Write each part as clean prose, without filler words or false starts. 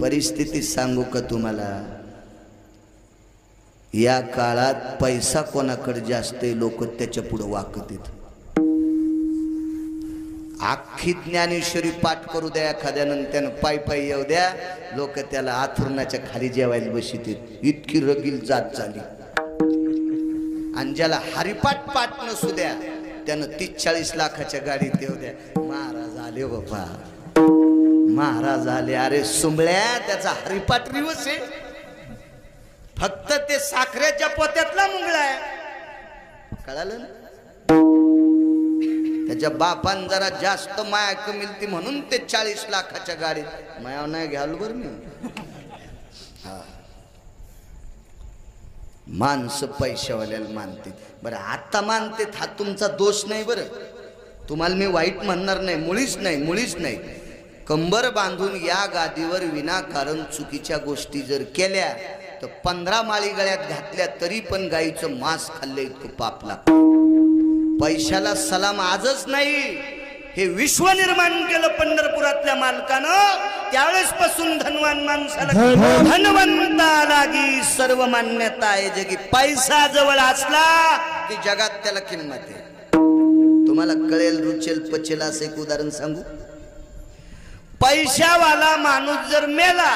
परिस्थिती सांगू का तुम्हाला, या काळात पैसा कोणाकडे जास्त आहे लोक त्याच्या पुढे वाकत आहेत. आखी ज्ञानेश्वरी पाठ करू द्या एखाद्यानं, त्यानं पायी पायी येऊ द्या, लोक त्याला आथुरणाच्या खाली जेवायला बसित. इतकी रगील जात झाली. आणि ज्याला हरिपाठ पाठ नसू द्या त्यानं 30-40 लाखाच्या गाडीत येऊ द्या, महाराज आले बाबा, महाराज आले. अरे सुंबळ्या, त्याचा हरिपाठ रिवस आहे, फक्त ते साखरेच्या पोत्यातला मुंगळा आहे. कळालं ना? त्याच्या बापान जरा जास्त माया कमील ती म्हणून ते 40 लाखाच्या गाडीत. माया नाही घ्याल बर मी. माणसं पैशावाल्याला मानते. बरं आता मानते, हा तुमचा दोष नाही. बरं तुम्हाला मी वाईट म्हणणार नाही, मुळीच नाही, मुळीच नाही. कंबर बांधून या गादीवर विनाकारण चुकीच्या गोष्टी जर केल्या तर 15 माळी गळ्यात घातल्या तरी पण गाईचं मांस खाल्लं इतकं पाप लागतं. पैशाला सलाम आजच नाही, हे विश्व निर्माण केलं पंढरपुरातल्या मालकानं. त्यावेळेस पासून धनवान माणसाला धनवंता लागी सर्व मान्यता आहे जगी. पैसा जवळ असला की जगात त्याला किंमत आहे. तुम्हाला कळेल, रुचेल, पचेल असं एक उदाहरण सांगू. पैशावाला माणूस जर मेला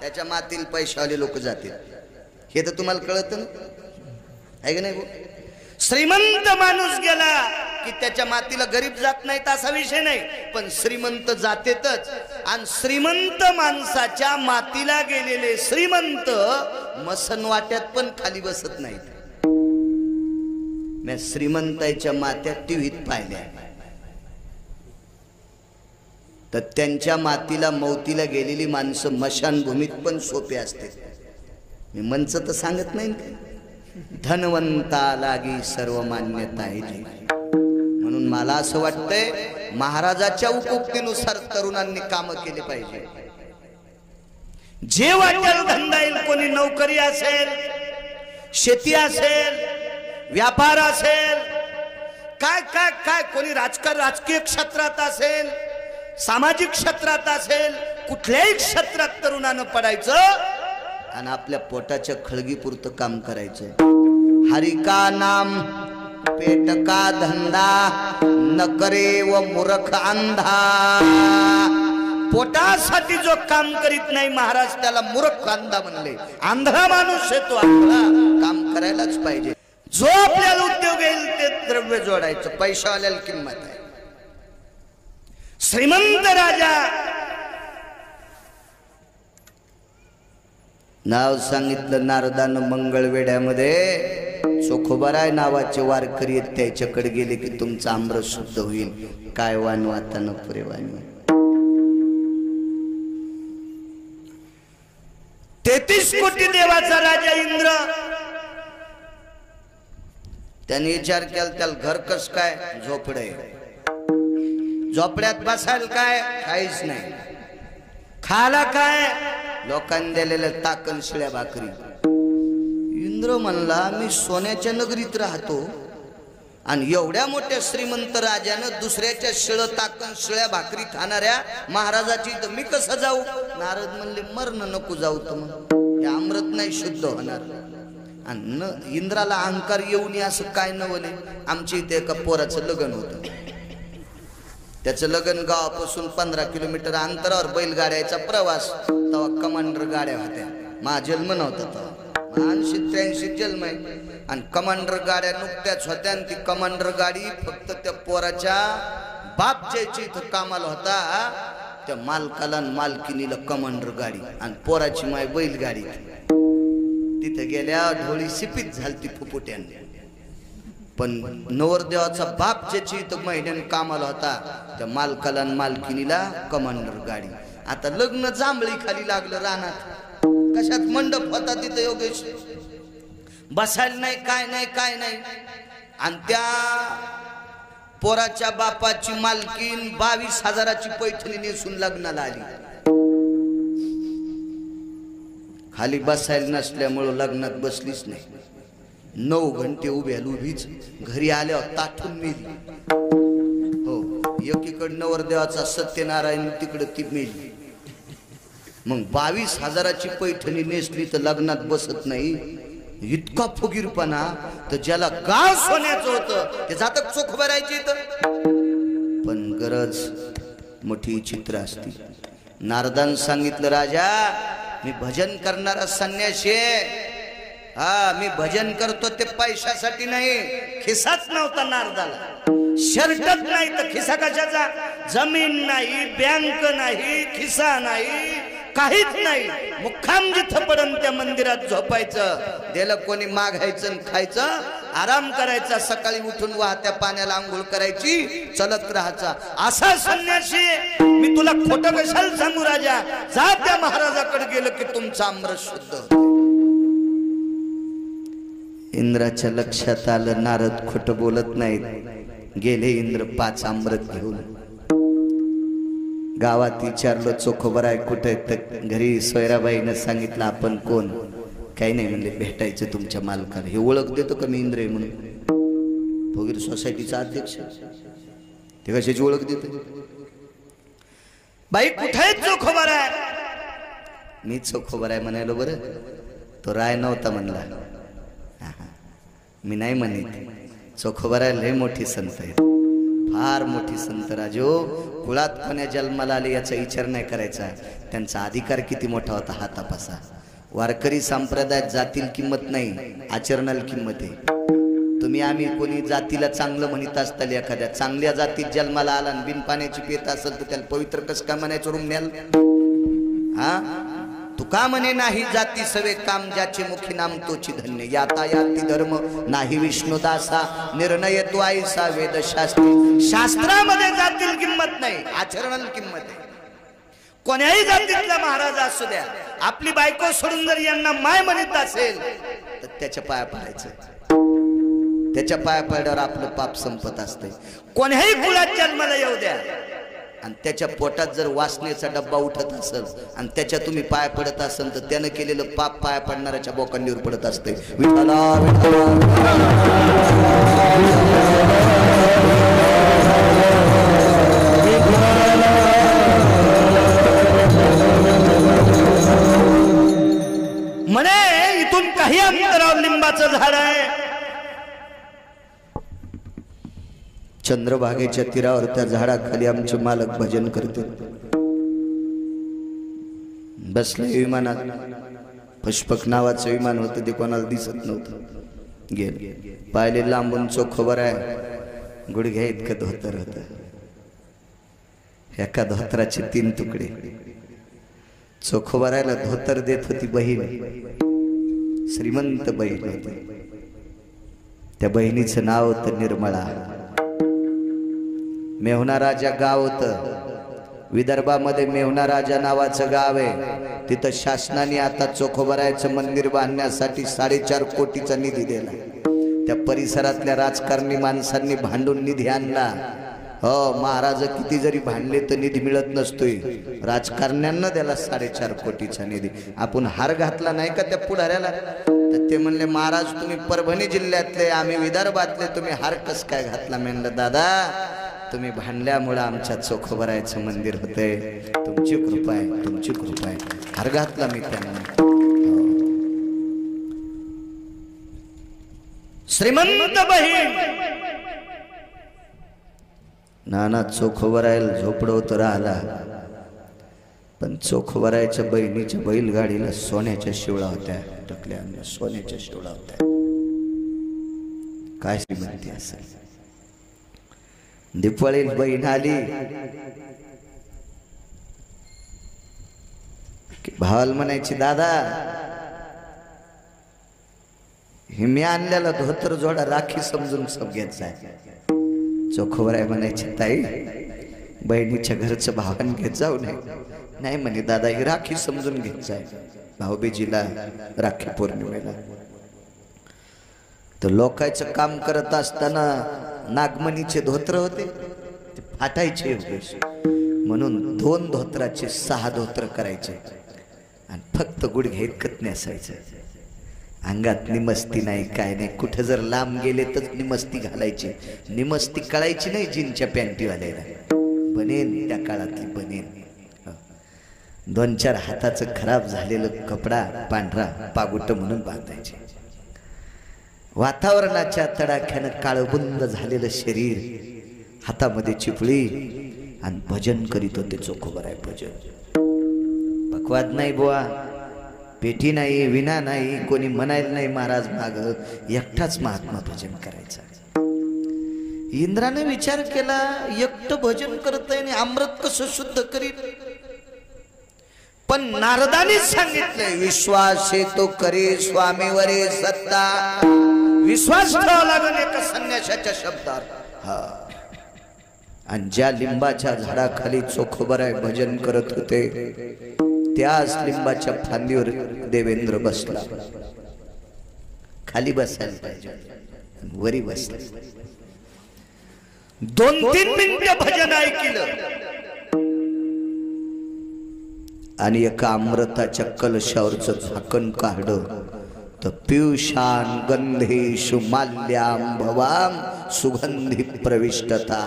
त्याच्या मातील पैशावाले लोक जातील. हे तर तुम्हाला कळत ना, आहे का नाही? श्रीमंत माणूस गेला की त्याच्या मातीला गरीब जात नाही असा विषय नाही, पण श्रीमंत जातेतच. आणि श्रीमंत माणसाच्या मातीला गेलेले श्रीमंत मसन वाट्यात पण खाली बसत नाहीत. मी श्रीमंताच्या मात्यात टीव्हीत पाहिल्या, तर त्यांच्या मातीला मौतीला गेलेली माणसं मशानभूमीत पण सोपे असते. मी मंच तर सांगत नाही का, धनवंता लागी सर्व मान्यता आहे. म्हणून मला असं वाटतंय महाराजाच्या उक्तीनुसार तरुणांनी काम केले पाहिजे. जे वाटेल धंदा येईल, कोणी नोकरी असेल, शेती असेल, व्यापार असेल, काय काय काय, कोणी राजकीय क्षेत्रात असेल, सामाजिक क्षेत्रात असेल, कुठल्याही क्षेत्रात तरुणानं पडायचं आणि आपल्या पोटाच्या खळगीपुरतं काम करायचं. हरि का नाम पेट का धंदा न करे व मूर्ख अंधा. पोटासाठी जो काम करीत नाही महाराज त्याला मूर्ख अंधा म्हणले. आंधळा माणूस आहे तो, आंधळा. काम करायलाच पाहिजे. जो आपल्याला उद्योग येईल ते द्रव्य जोडायचं. पैशावाल्याला किंमत आहे. श्रीमंत राजा नाव सांगितलं नारदानं मंगळवेढ्यामध्ये. चोखोबाराय नावाचे वारकरी आहेत, त्याच्याकडे गेले की तुमचा आम्र शुद्ध होईल. काय वानवाता न पुरे वाणी. 33 कोटी देवाचा राजा इंद्र, त्याने विचार केला त्याला घर कस काय, झोपडे. झोपड्यात बसायला काय, काहीच नाही. खाला काय, लोकांनी दिलेलं ताकन शिळ्या भाकरी. इंद्र म्हणला मी सोन्याच्या नगरीत राहतो आणि एवढ्या मोठ्या श्रीमंत राजानं दुसऱ्याच्या शिळ ताकन शिळ्या भाकरी खाणाऱ्या महाराजाची तर मी कसं जाऊ. नारद म्हणले मरण नको जाऊ, तर मग हे अमृत नाही शुद्ध होणार. आणि इंद्राला अहंकार येऊ नये असं काय नवले. आमच्या इथे एका पोराचं लग्न होतं. त्याचं लग्न गावापासून 15 किलोमीटर अंतरावर बैलगाड्याचा प्रवास. तेव्हा कमांडर गाड्या होत्या. माझा जन्म नव्हता तेव्हा, 80-83 जन्म आहे. आणि कमांडर गाड्या नुकत्याच होत्या. आणि ती कमांडर गाडी फक्त त्या पोराच्या बाप ज्याची इथं कामाला होता त्या मालकाला आणि मालकिनीला कमांडर गाडी, आणि पोराची माय बैलगाडी. तिथे गेल्या ढोळी शिपीत झालती फुफुट्याने. पण नवरदेवाचा बाप ज्याची इथं महिन्याने कामाला होता त्या मालकाला आणि मालकिनीला कमांडर गाडी. आता लग्न जांभळी खाली लागलं रानात. कशात मंडप होता तिथं योगेश, बसायला नाही, काय नाही, काय नाही. आणि त्या पोराच्या बापाची मालकीन 22,000ची पैठणी नेसून लग्नाला आली. खाली बसायला नसल्यामुळं लग्नात बसलीच नाही. 9 घंटे उभीच. घरी आल्यावर ताठून मेली. हो, एकीकडे नवरदेवाचा सत्यनारायण, तिकडे ती मेली. मग 22,000ची पैठणी नेसली तर लग्नात बसत नाही, इतका फुगीरपणा. तर ज्याला गाव सोन्याचं होतं ते जातक चोख भरायची. पण गरज मोठी चित्र असती. नारदान सांगितलं, राजा मी भजन करणारा संन्यासी आहे. हा, मी भजन करतो ते पैशासाठी नाही. खिसाच नव्हता नारदाला, शर्टच नाही तर खिसा कशाचा? जमीन नाही, बँक नाही, खिसा नाही, काहीच नाही. मुक्काम जिथं पडन त्या मंदिरात झोपायचं. दिलं कोणी मागायचं आणि खायचं, आराम करायचा. सकाळी उठून वाहत्या पाण्याला आंघोळ करायची, चलत राहायचा. असा संन्यासी. मी तुला खोटं कशाला सांगू राजा? जा त्या महाराजाकडे गेलं की तुमचं अमृत शुद्ध होतं. इंद्राच्या लक्षात आलं नारद खोटं बोलत नाहीत. गेले इंद्र 5 अमृत घेऊन. गावात विचारलं चोखोबर आहे कुठे? तर घरी सोयराबाईनं सांगितलं आपण कोण? काही नाही म्हणले, भेटायचं तुमच्या मालकाला. हे ओळख देतो का मी इंद्र आहे म्हणून? भोगीर सोसायटीचा अध्यक्ष, ते कशाची ओळख देतो? बाई कुठे चोखोबर आहे? मी चोखोबर आहे म्हणायलो. बरं, तो राय नव्हता म्हणला. मी नाही म्हणत. चोखोबर आहे लय मोठी संत आहे, फार मोठी संत. राजो, कुळात कोण्या जन्माला आले याचा विचार नाही करायचा, त्यांचा अधिकार किती मोठा होता हा तपासा. वारकरी संप्रदायात जातील किंमत नाही, आचरणाला किंमत आहे. तुम्ही आम्ही कोणी जातीला चांगलं म्हणत असताल, एखाद्या चांगल्या जातीत जन्माला आला आणि बिन पाण्याची पेत असेल तर त्याला पवित्र कसं काय म्हणायचं रूम न्याल? हा, तुका म्हणे नाही जाती सवे काम, ज्याचे मुखी नाम तोची धन्य. यातायाती धर्म नाही विष्णुदासा, निर्णय तो आईसा वेदशास्त्री. शास्त्रामध्ये जातील किंमत नाही, आचरणाला किंमत आहे. कोण्याही जातीतला महाराज असू द्या, आपली बायको सोडून जर यांना माय म्हणत असेल तर त्याच्या पाया पडायचं. त्याच्या पाया पडल्यावर आपलं पाप संपत असते. कोण्याही कुळात जन्माला येऊ द्या आणि त्याच्या पोटात जर वासनेचा डब्बा उठत असेल आणि त्याच्या तुम्ही पाय पडत असेल तर त्यानं केलेलं पाप पाया पडणाऱ्याच्या बोकांडीवर पडत असते. विठ्ठला म्हणे इथून काही अंतरावर लिंबाचं झाड आहे. चंद्रभागेच्या तीरावर त्या झाडाखाली आमचे मालक भजन करते. बसले विमानात. पुष्पक नावाचं विमान होतं, ते कोणाला दिसत नव्हतं. गेले, पाहिले लांबून चोखोबर आहे, गुडघ्या इतकं धोतर होत. एका धोतराचे 3 तुकडे. चोखोबरायला धोतर देत होती बहीण, श्रीमंत बहीण होती. त्या बहिणीचं नाव होतं निर्मळा. मेहुणा राजा गाव होतं विदर्भामध्ये. मेहुणा राजा नावाचं गाव आहे. तिथं शासनाने आता चोखोबरायचं मंदिर बांधण्यासाठी 4.5 कोटीचा निधी दिला. त्या परिसरातल्या राजकारणी माणसांनी भांडून निधी आणला. हो, महाराज किती जरी भांडले तर निधी मिळत नसतोय. राजकारण्यांना त्याला 4.5 कोटीचा निधी. आपण हार घातला नाही का त्या पुढाऱ्याला? तर ते म्हणले, महाराज तुम्ही परभणी जिल्ह्यातले, आम्ही विदर्भातले, तुम्ही हार कस काय घातला? म्हणलं, दादा तुम्ही भांडल्यामुळे आमच्या चोखोबरायचं मंदिर होतंय. तुमची कृपा आहे, तुमची कृपा आहे. हार घातला मी त्यांना. श्रीमंत बहीण नाना चोखोबरायला झोपडवत राहिला. पण चोखोबरायच्या बहिणीच्या बैलगाडीला सोन्याच्या शिवळा होत्या टाकल्या. सोन्याच्या शिवळा होत्या. काय श्रीमंती असेल. दिपाळीत बहीण आली, भावाला म्हणायची, दादा हे मी आणलेला धोतर जोडा राखी समजून सब घ्यायचा. चोखोबराय म्हणायची, ताई बहिणीच्या घरचं भावान घेत जाऊ नये. नाही म्हणे, दादा ही राखी समजून घ्यायचा भाऊबीजीला, राखी पौर्णिमेला. तर लोकांचं काम करत असताना नागमणीचे धोत्र होते, ते फाटायचे म्हणून 2 धोत्राचे 6 धोत्र करायचे आणि फक्त गुडघे इतकत नेसायचं. अंगात निमस्ती नाही, काय नाही. कुठं जर लांब गेले तर निमस्ती घालायची. निमस्ती कळायची नाही जीनच्या पॅन्टीवाल्याला. बनेन त्या काळातली बनेन. 2-4 हाताचं खराब झालेलं कपडा पांढरा पागुट म्हणून बांधायचे. वातावरणाच्या तडाख्यानं काळबुंद झालेलं शरीर, हातामध्ये चिपळी आणि भजन करीत होते. चोखोबर आहे भजन. पकवाद नाही बुवा, पेटी नाही, विना नाही, कोणी म्हणायला नाही महाराज माग, एकटाच महात्मा भजन करायचा. इंद्राने विचार केला, एकटं भजन करतय आणि अमृत कसं शुद्ध करीत. पण नारदाने सांगितलंय, विश्वास तो करे स्वामीवरे सत्ता. विश्वास ठेवावा लागेल एका संन्याशाच्या शब्दात. हा, आणि ज्या लिंबाच्या झाडाखाली चोखोबराय भजन करत होते, त्याच लिंबाच्या फांदीवर देवेंद्र बसला. खाली बसायला पाहिजे, वरी बसला. 2-3 मिनिटं भजन ऐकलं आणि एका अमृताच्या कलशावरचं झाकण काढलं. तर पियुषान गंधेषु माल्यां भवाम सुगंधी प्रविष्टता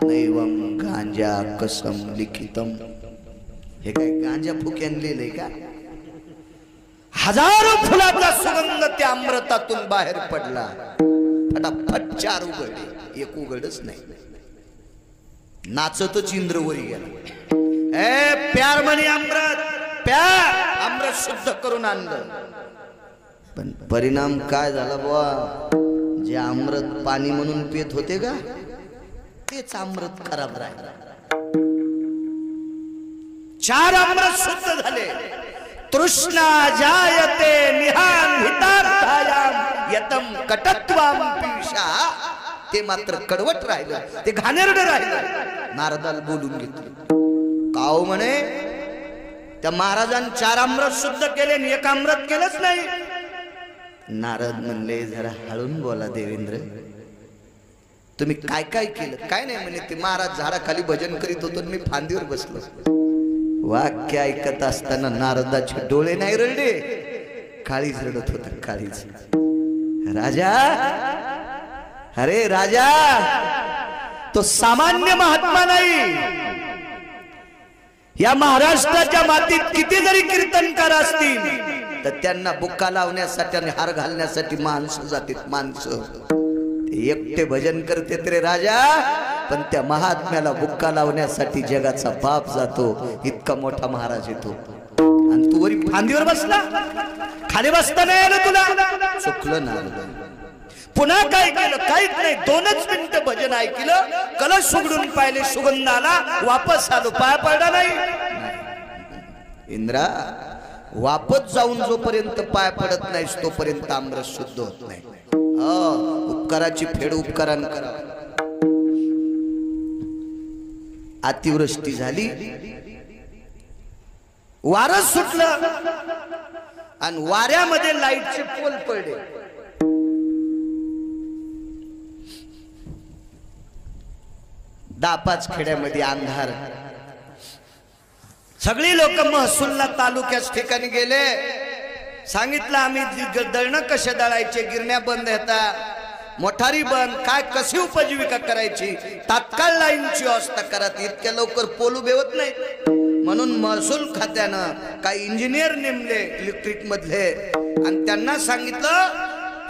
नैवं गांजा कसम लिखितम. हे काय गांजा फुक्यान लिहिलंय का? हजारो फुलाचा सुगंध त्या अमृतातून बाहेर पडला. फटाफट 4 उघडले, एक उघडच नाही. नाचतच इंद्रवरी गेला. ए प्यार म्हणे अमृत, प्यार. अमृत शुद्ध करून आणलं. पण परिणाम काय झाला बुवा? जे अमृत पाणी म्हणून पित होते का, तेच अमृत खराब राहिलं. 4 अमृत शुद्ध झाले. तृष्णा जायते निहान हितार्थायाम यतम कटत्वाम पियुषा. ते मात्र कडवट राहिलं, ते घाणेरडं राहिलं. नारदाला बोलून घेतलं. काव म्हणे, त्या महाराजांनी 4 अमृत शुद्ध केले आणि 1 अमृत केलंच नाही. नारद म्हणले, जरा हळून बोला देवेंद्र, तुम्ही काय काय केलं? काय नाही म्हणे, ते महाराज झाडाखाली भजन करीत होतो, मी फांदीवर बसलो. वाक्य ऐकत असताना नारदाचे डोळे नाही रडले, काळीच रडत होत. काळीच. राजा, अरे राजा, तो सामान्य महात्मा नाही. या महाराष्ट्राच्या मातीत किती जरी कीर्तनकार असतील, तर त्यांना बुक्का लावण्यासाठी आणि हार घालण्यासाठी माणसं जातात. माणसं एकटे भजन करते रे राजा, पण त्या महात्म्याला बुक्का लावण्यासाठी जगाचा बाप जातो. इतका मोठा महाराज येतो आणि तू वरी फांदीवर बसला. खाली बसता नाही आलं तुला. चुकलं नारद. पुन्हा काय केलं? काहीच नाही. 2च मिनिटं भजन ऐकलं, कलश उघडून पाहिले, सुगंध आला, वापस आलो. पाया पडला नाही. इंद्रा, वापस जाऊन जोपर्यंत पाय पडत नाहीस तोपर्यंत अमृत शुद्ध होत नाही. उपकाराची फेड उपकारान करा. अतिवृष्टी झाली, वारं सुटलं आणि वाऱ्यामध्ये लाईटचे पोल पडले. दापाच खेड्यामध्ये अंधार. सगळी लोक महसूलला तालुक्याच ठिकाणी गेले. सांगितलं आम्ही दळणं कशा दळायचे, गिरण्या बंद होता, मोठारी बंद, काय कशी उपजीविका करायची, तात्काळ लाईनची व्यवस्था करा. इतक्या लवकर पोलू बेवत नाही. म्हणून महसूल खात्यानं काही इंजिनियर नेमले इलेक्ट्रिक मधले आणि त्यांना सांगितलं,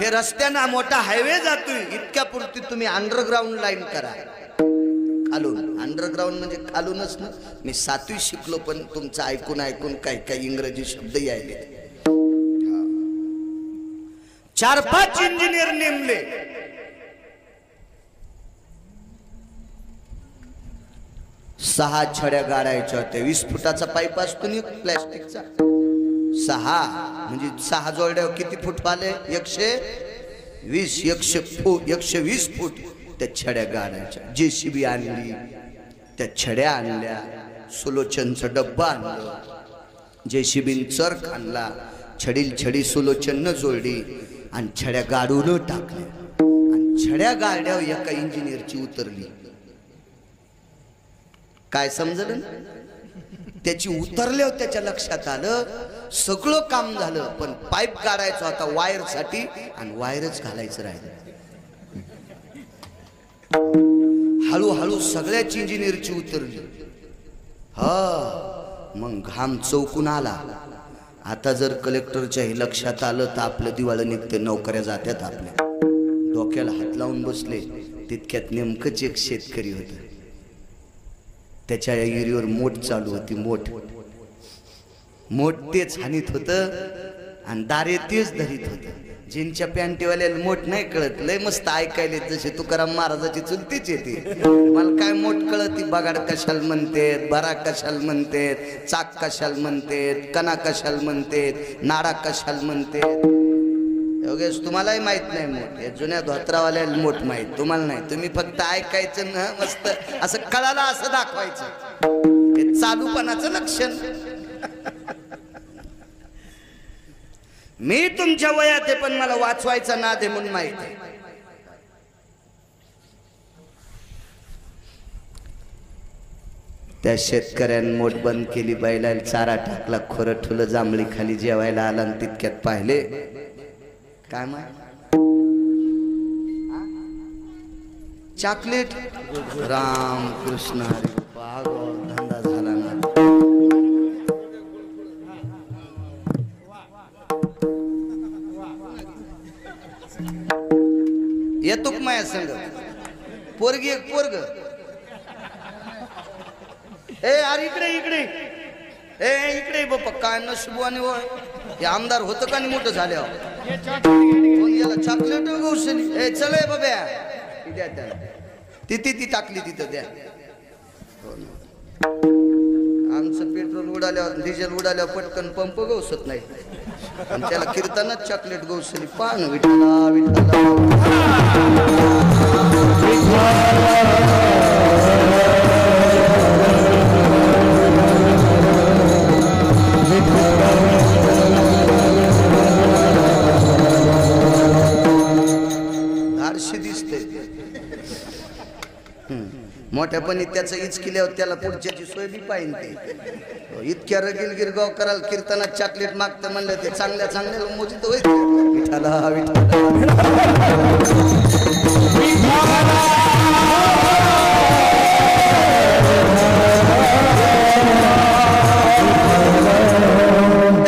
हे रस्त्यानं मोठा हायवे जातोय, इतक्या पुरती तुम्ही अंडरग्राऊंड लाईन करा. खालून. अंडरग्राऊंड म्हणजे खालूनच ना. मी 7वी शिकलो, पण तुमचं ऐकून ऐकून काही काही इंग्रजी शब्द यायले. 4-5 इंजिनियर नेमले. सहा छड्या गाडायच्या होत्या. 20 फुटाचा पाईप असतो ना प्लॅस्टिकचा. 6 म्हणजे 6 जोड्यावर किती फूट आले? 120 फूट त्या छड्या गाडायच्या. JCB आणली, त्या छड्या आणल्या, सुलोचनचा डब्बा आणला, JCBन चरख आणला, छडील छडी सुलोचन जोडली आणि छड्या गाडून टाकल्या. आणि छड्या गाड्यावर एका इंजिनियरची उतरली. काय समजलं? त्याची उतरल्यावर त्याच्या लक्षात आलं सगळं काम झालं, पण पाईप काढायचा होता वायर साठी आणि वायरच घालायचं राहिलं. हळूहळू सगळ्याच इंजिनियरची उतरली. हा, मग घाम चौकून आला. आता जर कलेक्टरच्या हे लक्षात आलं तर आपलं दिवाळं निघते, नोकऱ्या जात्यात आपल्या. डोक्याला हात लावून बसले. तितक्यात नेमकंच एक शेतकरी होत. त्याच्या एरीवर मोठ चालू होती. मोठ तेच हानीत होतं आणि दारे तेच धरीत होतं. जिनच्या पॅन्टीवाल्याला मोठ नाही कळत, लय मस्त ऐकायले जसे तुकाराम महाराजाची चुलतीच येते. मला काय मोठ कळत, बगाड कशाला म्हणतेत, बरा कशाला म्हणतेत, चाक कशाला म्हणतेत, कणा कशाला म्हणतेत, नाडा कशाला म्हणतेत. योगेश तुम्हालाही माहित नाही मोठ, हे जुन्या धोत्रावाल्याला मोठ माहित, तुम्हाला नाही. तुम्ही फक्त ऐकायचं ना, मस्त असं कळाला असं दाखवायचं. हे चालूपणाचं लक्षण. मी तुमच्या वयात आहे पण मला वाचवायचा नाद आहे म्हणून माहित आहे. त्या शेतकऱ्यानं मोठ बंद केली, बैलाला चारा टाकला, खोरं ठुलं, जांभळी खाली जेवायला आला आणि तितक्यात पाहिले काय माय चॉकलेट. राम कृष्ण हरी भागवत धंदा झाला ना. येतो माया संग पोरगी एक पोरग. ए अरे इकडे इकडे ए इकडे बाप्पा काय नशिबाने वळ. हे आमदार होतं का नाही मोठं झाल्यावर. कोण गेला चॉकलेट गौशनी. ए चल बाब्या द्या त्याला. ती टाकली तिथं द्या. आमचं पेट्रोल उडाल्यावर डिझेल उडाल्यावर पटकन पंप गवसत नाही आणि त्याला कीर्तनात चॉकलेट गौसली. पान विठ्ठला विठ्ठला. धाडशी दिसते. मोठ्यापणी त्याचं इच केल्यावर त्याला पुढच्याची सोय बी पाहिजे. इतक्या रगील गिरगाव कराल कीर्तनात चॉकलेट मागतं म्हणलं ते चांगल्या चांगल्या मोजित होईल. विठ्ठला विठ्ठला.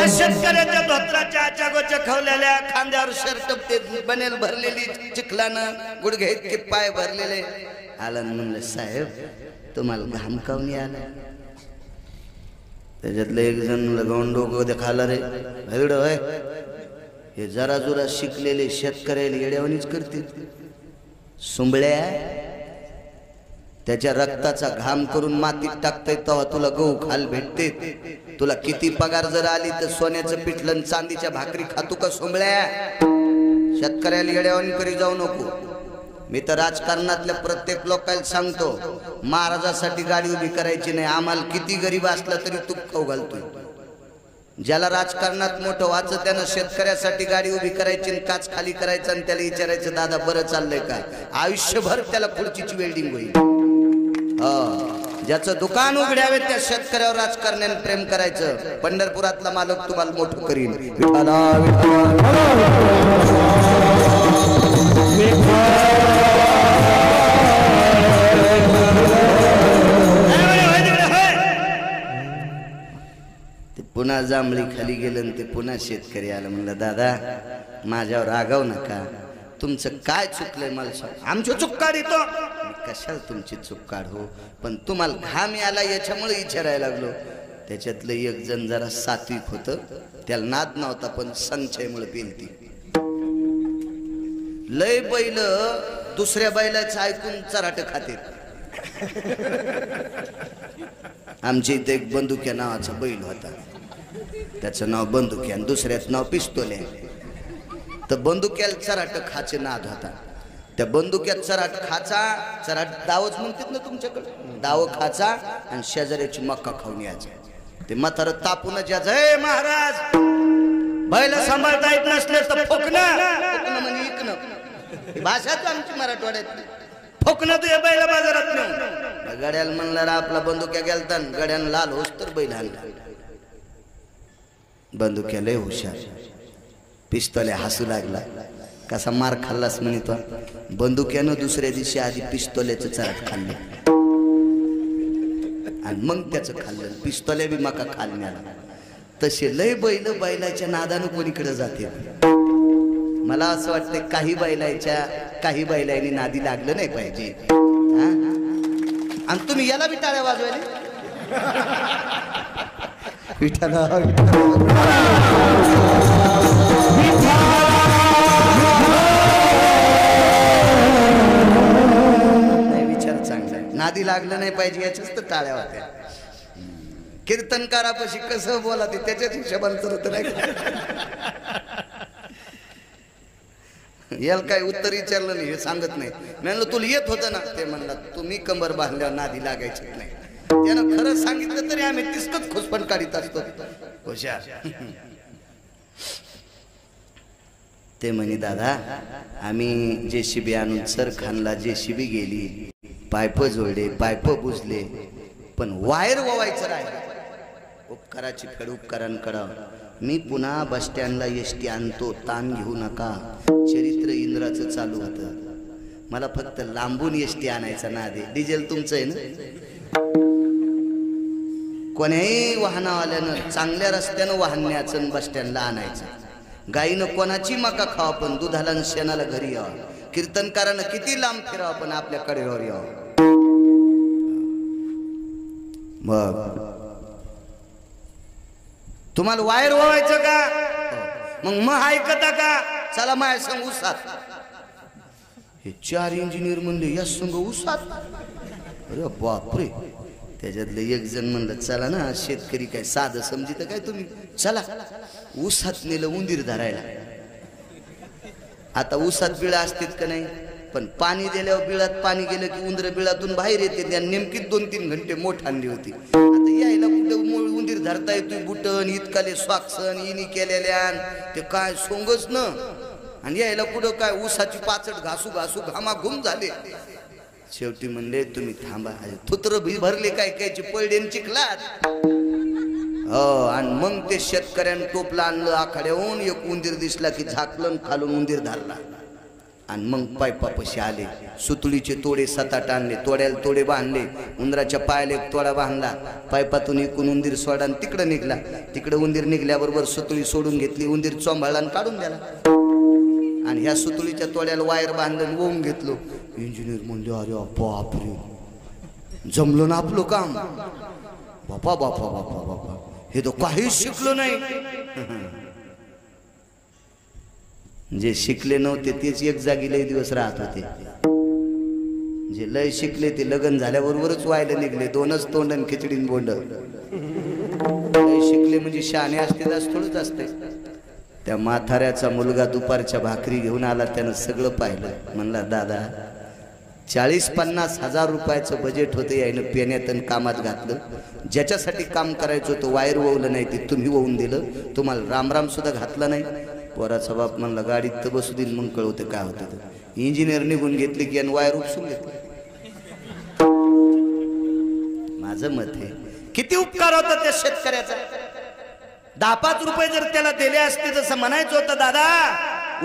शेतकऱ्याच्या धोत्राच्या आचागोच्या खवलेल्या खांद्यावर शर्ट ते बनेल भरलेली चिखलानं, गुडघे इतके पाय भरलेले. आलं म्हणलं साहेब तुम्हाला घाम काऊन आला. त्याच्यातलं एक जण लगवून डोकं देखाला रे भेगड होय. हे जरा जुरा शिकलेले शेतकऱ्याला येड्यावानीच करतील. सुंबळ्या त्याच्या रक्ताचा घाम करून मातीत टाकताय तेव्हा तुला गहू खाल भेटते. तुला किती पगार जर आली तर सोन्याचं पिठलं चांदीच्या भाकरी खातू का सुंबळ्या. शेतकऱ्याला येड्यावानी करी जाऊ नको. मी तर राजकारणातल्या प्रत्येक लोकांना सांगतो महाराजासाठी गाडी उभी करायची नाही. आम्हाला किती गरीब असला तरी तू खाऊ घालतोय. ज्याला राजकारणात मोठं वाच त्यानं शेतकऱ्यासाठी गाडी उभी करायची, काच खाली करायचं आणि त्याला विचारायचं दादा बरं चाललंय का. आयुष्यभर त्याला खुर्चीची वेल्डिंग होईल. ज्याचं दुकान उघड्यावे त्या शेतकऱ्यावर राजकारण्याने प्रेम करायचं. पंढरपुरातला मालक तुम्हाला मोठं करीन. विठ्ठला ते पुन्हा जांभळी खाली गेलं ते पुन्हा शेतकरी आला. म्हणलं दादा माझ्यावर रागावू नका, तुमचं काय चुकलंय मला सांग. आमची चूक काढ येतो. कशाला तुमची चूक काढ हो, पण तुम्हाला घाम आला याच्यामुळे विचारायला लागलो. त्याच्यातलं एक जण जरा सात्विक होतं, त्याला नाद नव्हता पण संचयमुळे पेलती. लय बैल दुसऱ्या बैलाचं ऐकून चराट खाते. आमच्या इथे एक बंदुक्या नावाचा बैल होता. त्याचं नाव बंदुक्या आणि दुसऱ्याचं नाव पिस्तोल. तर बंदुक्याला चराट खाचे नाद होता. त्या बंदुक्यात चराट खाचा, चराट दावच म्हणतात ना तुमच्याकडे, दाव खाचा आणि शेजाऱ्याची मक्का खाऊन यायचा. ते म्हातारं तापून जय महाराज बैल सांभाळता येत नसले तर फोकणं म्हणजे इकणं. भाषाच आमची मराठवाड्यात फोकणं तू बैल बाजारात नेऊन. गड्याला म्हणला आपला बंदुक्या गेलता, गड्यानं लाल होस तर बैल आणला. बंदुक्या लय हुशार. पिस्तोल्या हसू लागला. कसा मार खाल्लास म्हणे तो. बंदुक्यानं दुसऱ्या दिवशी आधी पिस्तोल्याचं चराट खाल्लं आणि मग त्याचं खाल्लं. पिस्तोल्या बी मका खाल्ल्याला. तसे लय बैल बैलाच्या नादानं कोणीकडे जाते. मला असं वाटतं काही बैलांनी नादी लागलं नाही पाहिजे. आणि तुम्ही याला बी टाळ्या वाजवायला. विठ्ठला विचार चांगला आहे. नादी लागलं नाही पाहिजे याच्याच तर टाळ्या होत्या. कीर्तनकारापाशी कसं बोला ते त्याच्याच हिशोबाने तर नाही. याला काय उत्तर विचारलं नाही, हे सांगत नाही. म्हणलं तुला येत होतं ना, ते म्हणला तुम्ही कंबर बांधल्यावर नादी लागायची नाही. त्यानं खरं सांगितलं तरी आम्ही तिसकच खुसपण काढीत असतो. हुशार. ते म्हणे दादा आम्ही JCB आणून सरखानला JCB गेली, पाईप जोडले, पाईप बुजले, पण वायर ववायचं राहिलं. उपकाराची फेड उपकारांकडं. मी पुन्हा बस स्टँडला ST आणतो, ताण घेऊ नका. चरित्र इंद्राचं चालू होतं. मला फक्त लांबून ST आणायचा नाद आहे. डिझेल तुमचं आहे ना. कोण्याही वाहनावाल्यानं चांगल्या रस्त्यानं वाहन न्यायचं, बस स्टँडला आणायचं. गाईनं कोणाची मका खावा पण दुधाला आणि शेणाला घरी यावं. कीर्तनकारानं किती लांब फिरावं पण आपल्या कडेवर यावं. मग तुम्हाला वायर व्हायचं का? मग ऐकता का? चला माय संग उसात. हे 4 इंजिनियर म्हणले या संग उसात. अरे बापरे. त्याच्यातलं एक जण म्हणलं चला ना, शेतकरी काय साधं समजित काय तुम्ही, चला उसात नेलं उंदीर धरायला. आता उसात बिळा असतात का नाही, पण पाणी दिल्यावर बिळात पाणी गेलं की उंदर बिळातून बाहेर येते. त्या नेमकीच 2-3 घंटे मोठ आणली होती. आता यायला कुठे उंदीर धरता येतोय. बुटन इतकाले स्वाक्षण इनी केलेल्या ते काय सोंगच न. आणि यायला कुठं काय उसाची पाचट घासू घासू घामाघूम झाले. शेवटी म्हणले तुम्ही थांबा. थुत्र भी भरले काय कायची पळडेन चिखलात. हो. आणि मग ते शेतकऱ्यानं टोपला आणलं आखाड्याहून. एक उंदीर दिसला की झाकलं, खालून उंदीर धरला. आणि मग पायपापाशी आले. सुतळीचे तोडे 7-8 आणले. तोड्याला तोडे बांधले. उंदराच्या पायाला एक तोडा बांधला. पायपातून इकून उंदीर सोडा आणि तिकडं निघला. तिकडे उंदीर निघल्याबरोबर सुतळी सोडून घेतली. उंदीर चोंभाळला आणि काढून द्याला. आणि ह्या सुतळीच्या तोड्याला वायर बांधलं, वळून घेतलो. इंजिनियर म्हणले अरे बापरे, जमलं ना आपलं काम. बापा बापा बापा बापा, हे तर काहीच शिकलो नाही. जे शिकले नव्हते तेच एक जागी लय दिवस राहत होते. जे लय शिकले ते लग्न झाल्याबरोबरच व्हायला निघले. 2च तोंड आणि खिचडीन बोंड. लय शिकले म्हणजे शहाणे असते असं थोडंच असते. त्या म्हाताऱ्याचा मुलगा दुपारच्या भाकरी घेऊन आला. त्यानं सगळं पाहिलं. म्हणला दादा 40-50 हजार रुपयाचं बजेट होतं. यायनं पेण्यात आणि कामात घातलं. ज्याच्यासाठी काम करायचं होतं वायर ववलं नाही ते तुम्ही ववून दिलं. तुम्हाला रामराम सुद्धा घातला नाही. पोराचा बाप म्हणला गाडीत तर बसू देईल मग कळवतं काय होतं. इंजिनियर निघून घेतली की वायर उपसून घेतली. माझं मत आहे किती उपकार होता त्या शेतकऱ्याचा. 10-5 रुपये जर त्याला दिले असते जसं म्हणायचं होतं दादा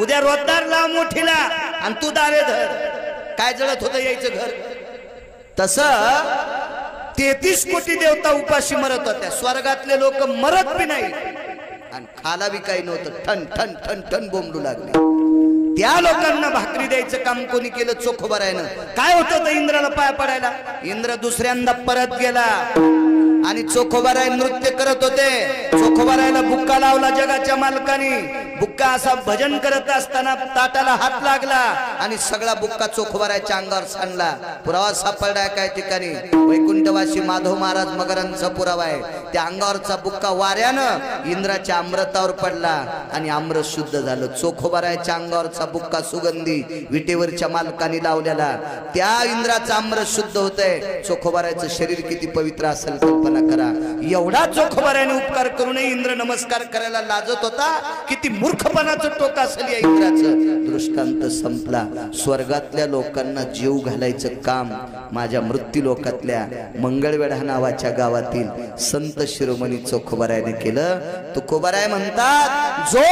उद्या रोजदार लाव मोठीला आणि तू दारे धर. काय जळत होतं यायचं घर. तसं 33 कोटी देवता उपाशी मरत होत्या. स्वर्गातले लोक मरत बी नाही आणि खाला बी काही नव्हतं. ठण ठण ठण ठण बोंबलू लागले. त्या लोकांना भाकरी द्यायचं काम कोणी केलं? चोखोबारायनं. काय होतं तर इंद्राला पाय पडायला. इंद्र दुसऱ्यांदा परत गेला आणि चोखोबाराय नृत्य करत होते. चोखोबारायला बुक्का लावला जगाच्या मालकानी. बुक्का असा भजन करत असताना ताटाला हात लागला आणि सगळा बुक्का चोखोबारायच्या अंगावर सांडला. पुरावा सापडला काय ठिकाणी. वैकुंठवासी माधव महाराज मगरांचा पुरावा आहे. त्या अंगावरचा बुक्का वाऱ्यानं इंद्राच्या अमृतावर पडला आणि अमृत शुद्ध झालं. चोखोबारायच्या अंगावरचा बुक्का सुगंधी विटेवरच्या मालकानी लावलेला. त्या इंद्राचं अमृत शुद्ध होतंय. चोखोबारायचं शरीर किती पवित्र असेल कल्पना करा. एवढा चोखोबारायने उपकार करूनही इंद्र नमस्कार करायला लाजत होता. किती मूर्खपणाचं टोक असेल या इंद्राचं. दृष्टांत संपला. स्वर्गातल्या लोकांना जीव घालायचं काम माझ्या मृत्यू लोकातल्या मंगळवेढा नावाच्या गावातील संत शिरोमणी चोखोबारायाने केलं. तुकोबाराय म्हणतात, जो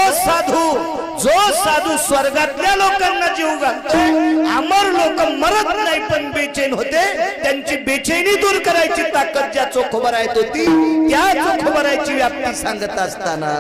साधू स्वर्गातल्या लोकांना जीव घालतोय, अमर लोक मरत नाही पण बेचैन होते, त्यांची बेचैनी दूर करायची ताकद ज्या चोखोबारायात होती, त्या चोखोबारायाची व्याप्ती सांगत असताना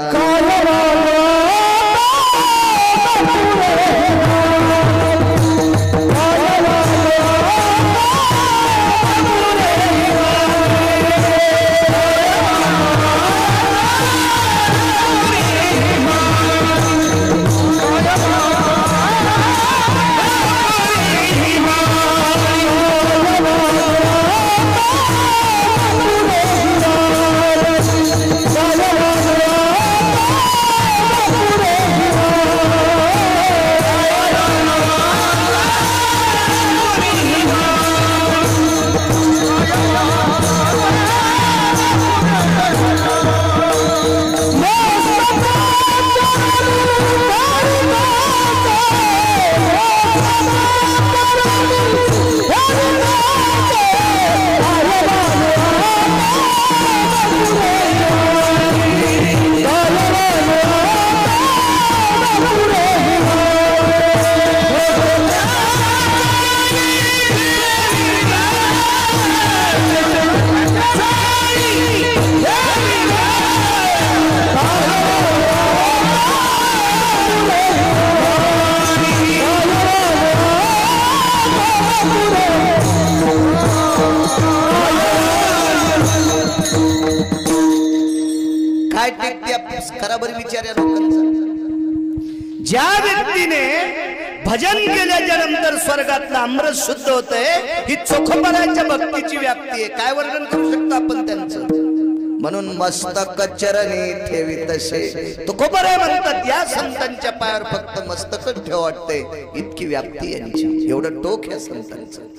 ज्या व्यक्तीने भजन केल्याच्या नंतर स्वर्गातलं अमृत शुद्ध होतंय, ही चोखोबाराच्या भक्तीची व्याप्ती आहे. काय वर्णन करू शकतो आपण त्यांचं? म्हणून मस्तक चरणी ठेवी तसे तुकोबाराय म्हणतात, या संतांच्या पायावर फक्त मस्तकच ठेव वाटते, इतकी व्याप्ती यांची, एवढं टोक या संतांचं.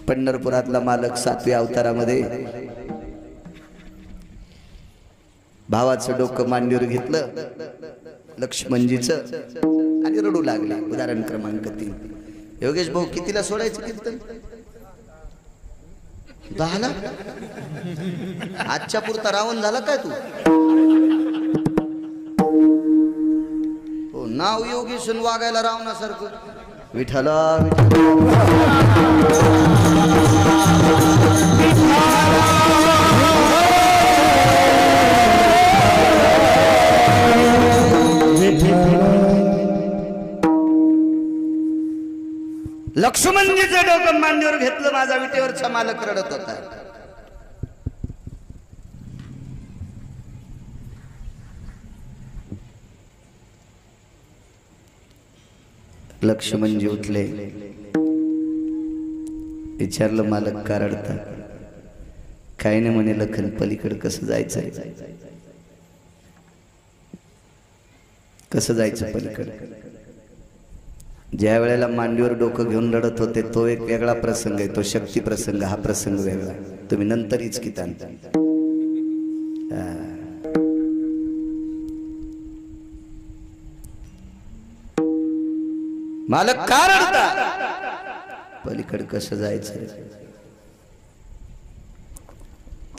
पंढरपुरातला मालक 7व्या अवतारामध्ये भावाचं डोकं मांडीवर घेतलं लक्ष्मणजीचं आणि रडू लागले. उदाहरण क्रमांक 3. योगेश भाऊ, कितीला सोडायचं कीर्तन? 10ला? आजच्या पुरता रावण झाला काय तू? हो, नाव योगेश वागायला रावणासारखं. विठ्ठला लक्ष्मणजीचं डोकं मांडीवर घेतलं, माझा विटेवरचा मालक रडत होता. लक्ष्मणजी उठले, विचारलं, मालक का रडता? काय नाही म्हणे, लखन पलीकडे कसं जायचंय? कसं जायचं पलीकडे? ज्या वेळेला मांडीवर डोकं घेऊन रडत होते तो एक वेगळा प्रसंग आहे, तो शक्ती प्रसंग. हा प्रसंग वेगळा, तुम्ही नंतर इचकीत आणता. मालक का रडता? पलीकडे कसं जायचं?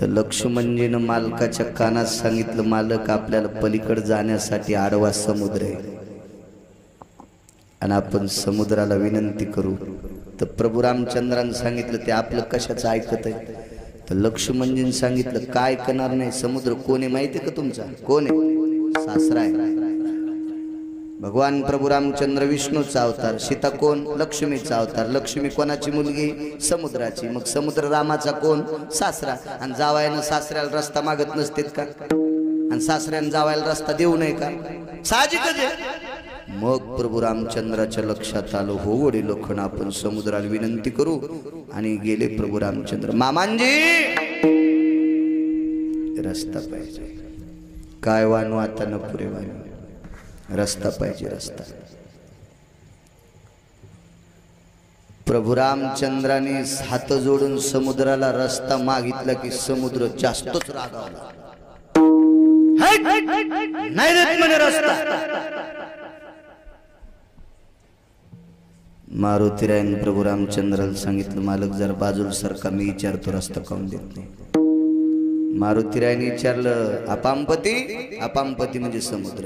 तर लक्ष्मणजीनं मालकाच्या कानात सांगितलं, मालक आपल्याला पलीकडे जाण्यासाठी आडवा समुद्र आहे आणि आपण समुद्राला विनंती करू. तर प्रभू रामचंद्रांनी सांगितलं, ते आपलं कशाचं ऐकत आहे? तर लक्ष्मणजींनी सांगितलं, काय ऐकणार नाही. समुद्र कोण आहे माहिती आहे का तुमचा? कोण आहे? सासरा आहे. भगवान प्रभू रामचंद्र विष्णूचा अवतार, सीता कोण? लक्ष्मीचा अवतार. लक्ष्मी कोणाची मुलगी? समुद्राची. मग समुद्र रामाचा कोण? सासरा. आणि जावायनं सासऱ्याला रस्ता मागत नसतेत का? आणि सासऱ्यानं जावायला रस्ता देऊ नये का? साहजिकच आहे. मग प्रभू रामचंद्राच्या लक्षात आलं, हो वडील लोखंड, आपण समुद्राला विनंती करू. आणि गेले प्रभू रामचंद्र, मामांजी रस्ता पाहिजे. काय वानू आता न पुरे वानू, रस्ता पाहिजे, रस्ता. प्रभू रामचंद्राने हात जोडून समुद्राला रस्ता मागितला की समुद्र जास्तच रागावला. नाही देत म्हणे रस्ता. मारुतीरायन प्रभू रामचंद्राला सांगितलं, मालक जर बाजूला सरका, मी विचारतो रस्ता काऊन देत नाही. मारुतीरायने विचारलं, अपामपती. अपामपती म्हणजे समुद्र.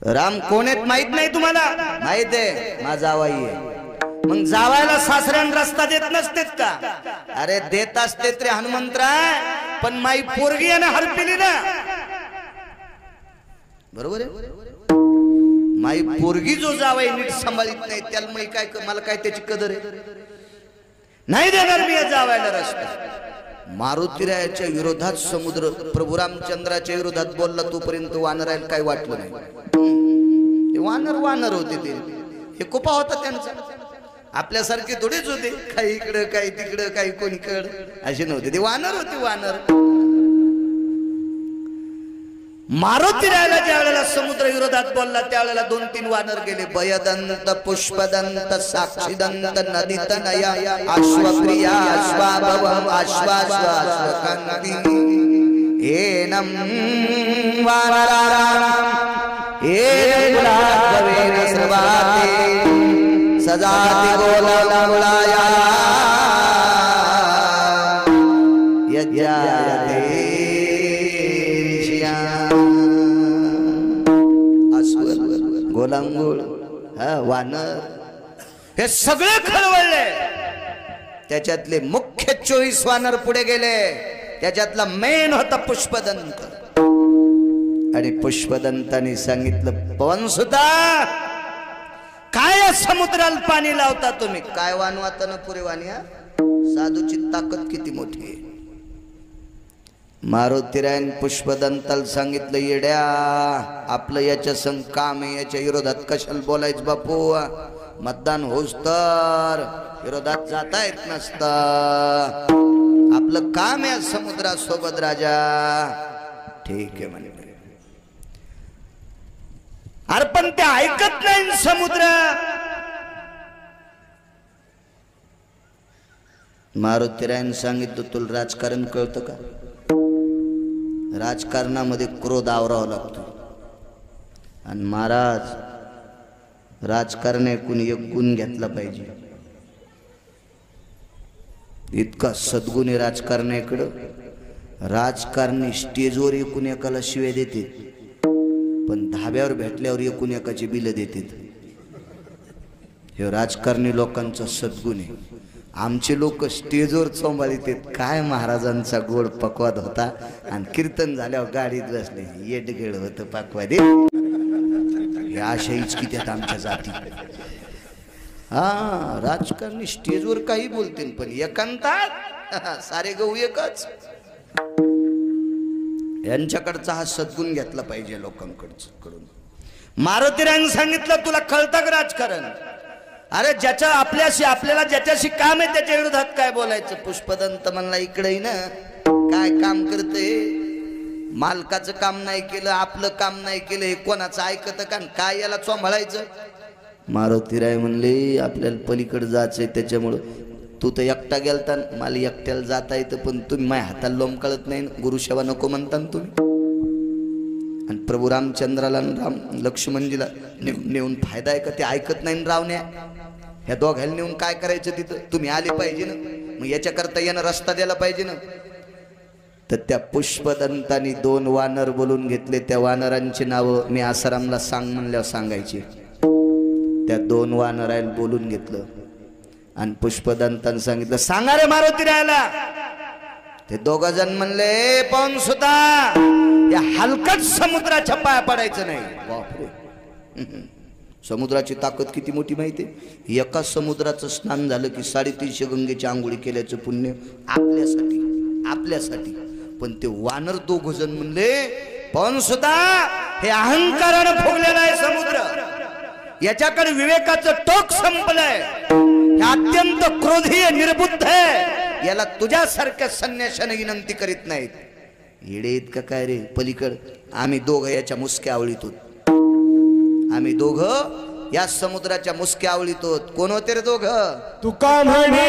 राम कोण आहेत माहित नाही तुम्हाला? माहित आहे, माझा जावाई आहे. मग जावायला सासऱ्यान रस्ता देत नसतेत का? अरे देत असतेत रे हनुमंतराय, पण माई पोरगी आहे ना हरपिली ना. बरोबर आहे. माई पोरगी जो जावाई नीट सांभाळीत नाही त्याला मी काय, मला काय त्याची कदर आहे? नाही देणार मी जावायला रस्ता. मारुतीरायाच्या विरोधात समुद्र प्रभू रामचंद्राच्या विरोधात बोलला, तोपर्यंत वानरायला काय वाटलं नाही. वानर वानर होते ते, हे कोपा होता त्यांचा. आपल्यासारखे थोडेच होते, काही इकडं काही तिकडं काही कोणीकडं असे नव्हते. ते वानर होते, वानर. मारुतीरायाला ज्या वेळेला समुद्र विरोधात बोलला त्यावेळेला 2-3 वानर गेले. भयदंत, पुष्पदंत, साक्षीदंत, नदितनया, अश्वप्रिया, अश्वाभवम, अश्वाश्वाश्वकांती, एनम वानराराम, एनम गुलाबवेन सर्वाते, सजाति गोलमुलाया, यज्ञायते गोलांगुळ. वानर हे सगळे खळवळले. त्याच्यातले मुख्य 24 वानर पुढे गेले. त्याच्यातला मेन होता पुष्पदंत. आणि पुष्पदंताने सांगितलं, पवनसुता काय समुद्राला पाणी लावता तुम्ही? काय वानवाता ना पुरे वानिया. साधूची ताकद किती मोठी आहे. मारुतीरायन पुष्पदंताला सांगितलं, येड्या आपलं याच्या संग काम आहे, याच्या विरोधात कशाला बोलायचं बापू. मतदान होस तर विरोधात जाता येत नसत. आपलं काम आहे समुद्रासोबत राजा. ठीक आहे म्हणे. अरे पण ते ऐकत नाही समुद्र. मारुतीरायन सांगितलं, तुला राजकारण कळतं का? राजकारणामध्ये क्रोध आवरावा लागतो. आणि महाराज राजकारण ऐकून एक गुण घेतला पाहिजे. इतका सद्गुण आहे राजकारणाकडं. राजकारणी स्टेजवर एकूण एकाला शिव्या देते, पण धाब्यावर भेटल्यावर एकूण एकाची बिलं देतात. हे राजकारणी लोकांचा सद्गुण आहे. आमचे लोक स्टेजवर चोंबाळीत. काय महाराजांचा गोड पकवाद होता. आणि कीर्तन झाल्यावर गाडीत बसले, येडगेळ होतं पकवादे. हे अशा इचकित्यात आमच्या जाती. हा राजकारणी स्टेजवर काही बोलते, पण एकांतात सारे गहू एकच. यांच्याकडचा हा सद्गुण घेतला पाहिजे लोकांकडून. मारुतीरायने सांगितलं, तुला कळतं का राजकारण? अरे ज्याच्या आपल्याशी आपल्याला ज्याच्याशी काम आहे त्याच्या विरोधात काय बोलायचं? पुष्पदंत म्हणला, इकडे ना काय काम करते? मालकाचं काम नाही केलं, आपलं काम नाही केलं, हे कोणाचं ऐकतं का? काय याला चोंभाळायचं? मारुतीराय म्हणले, आपल्याला पलीकडे जायचंय, त्याच्यामुळं तू तर एकटा गेलता, मला एकट्याला जाता येतं, पण तुम्ही माझ्या हाताला लोंब कळत नाही. गुरुसेवा नको म्हणता तुम्ही. आणि प्रभू रामचंद्राला राम लक्ष्मणजीला नेऊन फायदा आहे का? ते ऐकत नाही रावण्या. ह्या दोघांना नेऊन काय करायचं तिथं? तुम्ही आले पाहिजे ना. मग याच्याकरता यानं रस्ता द्यायला पाहिजे ना. तर त्या पुष्पदंतानी 2 वानर बोलून घेतले. त्या वानरांची नावं मी आसारामला सांग म्हणल्यावर सांगायची. त्या 2 वानरायला बोलून घेतलं आणि पुष्पदंतानं सांगितलं, सांगा रे मारुतीरायाला. ते 2 जण म्हणले, पण सुद्धा या हलकट समुद्राच्या पाया पडायचं नाही. बापरे, समुद्राची ताकद किती मोठी माहिती आहे? एका समुद्राचं स्नान झालं की 350 गंगेची आंघोळी केल्याचं पुण्य आपल्यासाठी. पण ते वानर 2 जण म्हणले, पण सुद्धा हे अहंकारानं फुगलेला आहे समुद्र. याच्याकडे विवेकाचं टोक संपलंय. हे अत्यंत क्रोधी आहे, निर्बुद्ध आहे. याला तुझ्यासारख्या संन्याशाने विनंती करीत नाहीत. येडे इतका काय रे? पलीकड आम्ही 2 याच्या मुसक्या आवळीत होत. आम्ही 2 या समुद्राच्या मुसक्या आवळीत होत. कोण होते रे दोघ? तुका म्हणे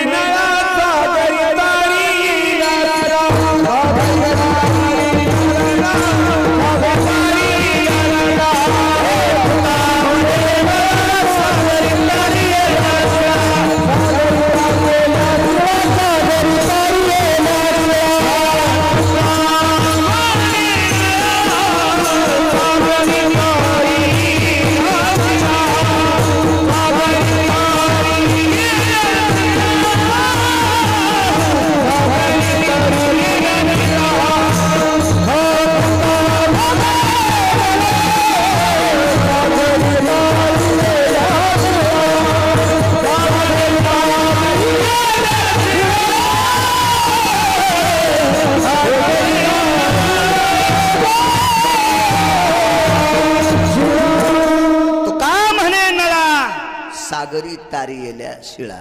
सागरी तारी येल्या शिळा,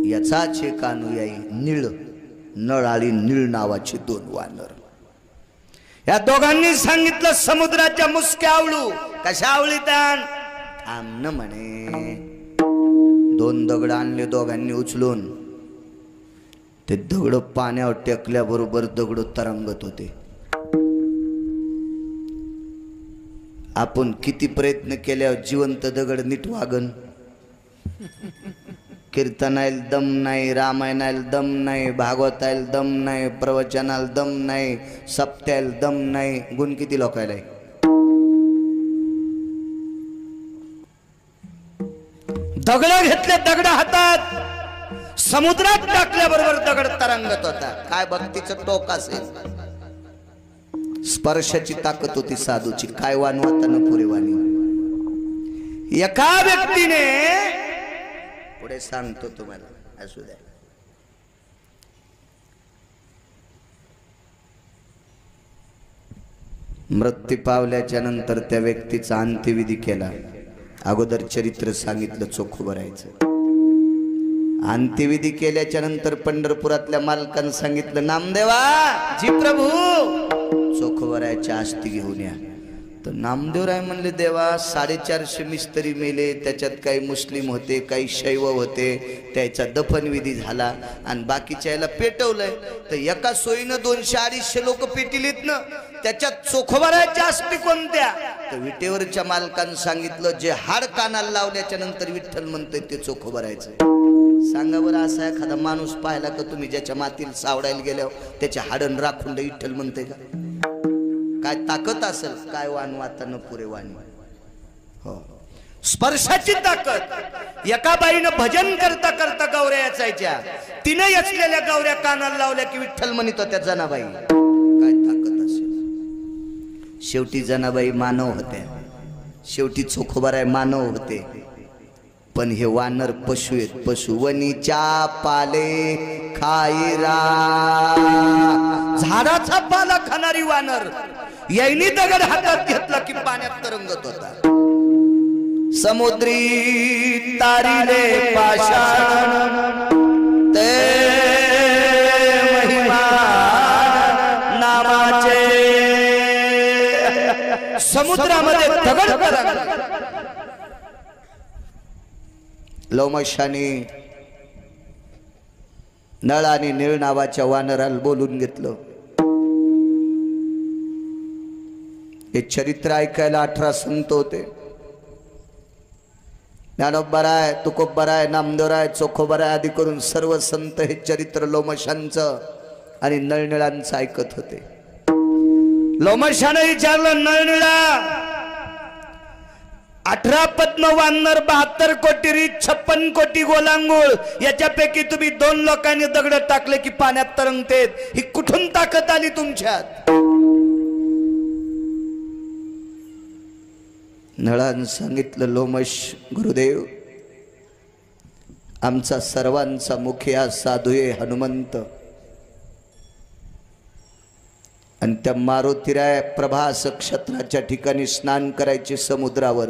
याचाच एक अनुयायी नीळ. नळ आणि नीळ नावाचे दोन वानर. या दोघांनी सांगितलं समुद्राच्या मुसक्या आवळू. कशा आवळीतान? थांब न म्हणे. दोन दगड आणले दोघांनी उचलून. ते दगड पाण्यावर टेकल्याबरोबर दगड तरंगत होते. आपण किती प्रयत्न केल्यावर जिवंत दगड नीट वागन? कीर्तनाला दम नाही, रामायणाला दम नाही, भागवताला दम नाही, प्रवचनाला दम नाही, सप्त्याला दम नाही. गुण किती लोकायला? दगड घेतले, दगड हातात समुद्रात टाकल्याबरोबर दगड तरंगत होता. काय भक्तीचं टोक असेल. स्पर्शाची ताकद होती साधूची. काय वानवाता न पुरे वाणी. एका व्यक्तीने, पुढे सांगतो तुम्हाला, असू द्या. मृत्यू पावल्याच्या नंतर त्या व्यक्तीचा अंत्यविधी केला. अगोदर चरित्र सांगितलं चोखोबरायचं. अंत्यविधी केल्याच्या नंतर पंढरपुरातल्या मालकानं सांगितलं, नामदेवा जी प्रभू चोखोबरायच्या आस्ती घेऊन या. तर नामदेवराय म्हणले, देवा 450 मिस्त्री मेले, त्याच्यात काही मुस्लिम होते, काही शैव होते, त्याचा दफनविधी झाला आणि बाकीच्या याला पेटवलंय. तर एका सोयीनं 200-250 लोक पेटिलीत ना, त्याच्यात चोखोबरायच्या आस्ती कोणत्या? तर विटेवरच्या मालकानं सांगितलं, जे हाड कानाला लावल्याच्या नंतर विठ्ठल म्हणतोय ते चोखोबरायचं. सांगा बरं, असा एखादा माणूस पाहिला का तुम्ही ज्याच्या मातीला सावडायला गेल्यावर त्याच्या हाडन राखून विठ्ठल म्हणते का? काय ताकद असेल. काय वानवाता न पुरे वाणी. हो, स्पर्शाची ताकद. एका बाईनं भजन करता करता गौऱ्या याचायच्या. तिने याचलेल्या गौऱ्या कानाला लावल्या की विठ्ठल म्हणत होत्या जनाबाई. काय ताकद असेल. शेवटी जनाबाई मानव होत्या, शेवटी चोखोबराय मानव होते. पण हे वानर पशु आहेत. पशु वनीच्या पाले खाईरा, झाडाचा पाला खाणारी वानर. यायनी दगड हातात घेतला की पाण्यात तरंगत होता. समुद्री तारीले पाषाण ते महिमा नामाचे. समुद्रामध्ये दगड तरंगला. लोमशाने नळ आणि नीळ नावाच्या वानराला बोलून घेतलं. हे चरित्र ऐकायला 18 संत होते. ज्ञानोबराय, तुकोबराय, नामदेवराय, चोखोबराय आदी करून सर्व संत हे चरित्र लोमशांचं आणि नळनिळांचं ऐकत होते. लोमशाने विचारलं, नळनिळा 18 पद्म वानर, 72 कोटी रीत, 56 कोटी गोलांगूळ, याच्यापैकी तुम्ही 2 लोकांनी दगड टाकले की पाण्यात तरंगतेत. ही कुठून ताकद आली तुमच्यात? नळानं सांगितलं, लोमश गुरुदेव, आमचा सर्वांचा मुखिया साधुये हनुमंत आणि त्या मारुतीराय प्रभास क्षेत्राच्या ठिकाणी स्नान करायचे समुद्रावर.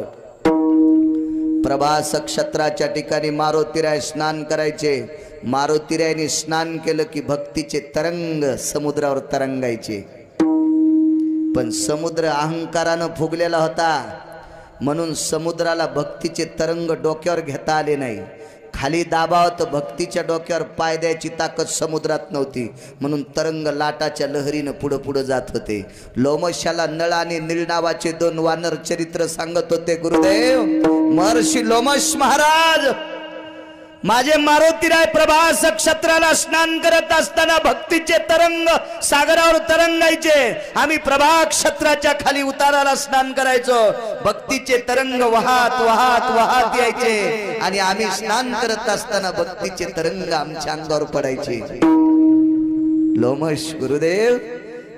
प्रभास क्षेत्राच्या ठिकाणी मारुतीराय स्नान करायचे. मारुतीरायने स्नान केलं की भक्तीचे तरंग समुद्रावर तरंगायचे. पण समुद्र अहंकारानं फुगलेला होता. म्हणून समुद्राला भक्तीचे तरंग डोक्यावर घेता आले नाही. खाली दाबाव तर भक्तीच्या डोक्यावर पाय द्यायची ताकद समुद्रात नव्हती, म्हणून तरंग लाटाच्या लहरीनं पुढं पुढं जात होते. लोमशाला नळ आणि नीळ नावाचे दोन वानर चरित्र सांगत होते. गुरुदेव महर्षी लोमश महाराज, माझे मारुतीराय प्रभास क्षत्राला स्नान करत असताना भक्तीचे तरंग सागरावर तरंगायचे. आम्ही प्रभा क्षत्राच्या खाली उताराला स्नान करायचो. भक्तीचे तरंग वाहत वाहत वाहत यायचे आणि आम्ही स्नान करत असताना भक्तीचे तरंग आमच्या अंगावर पडायचे. लोमश गुरुदेव,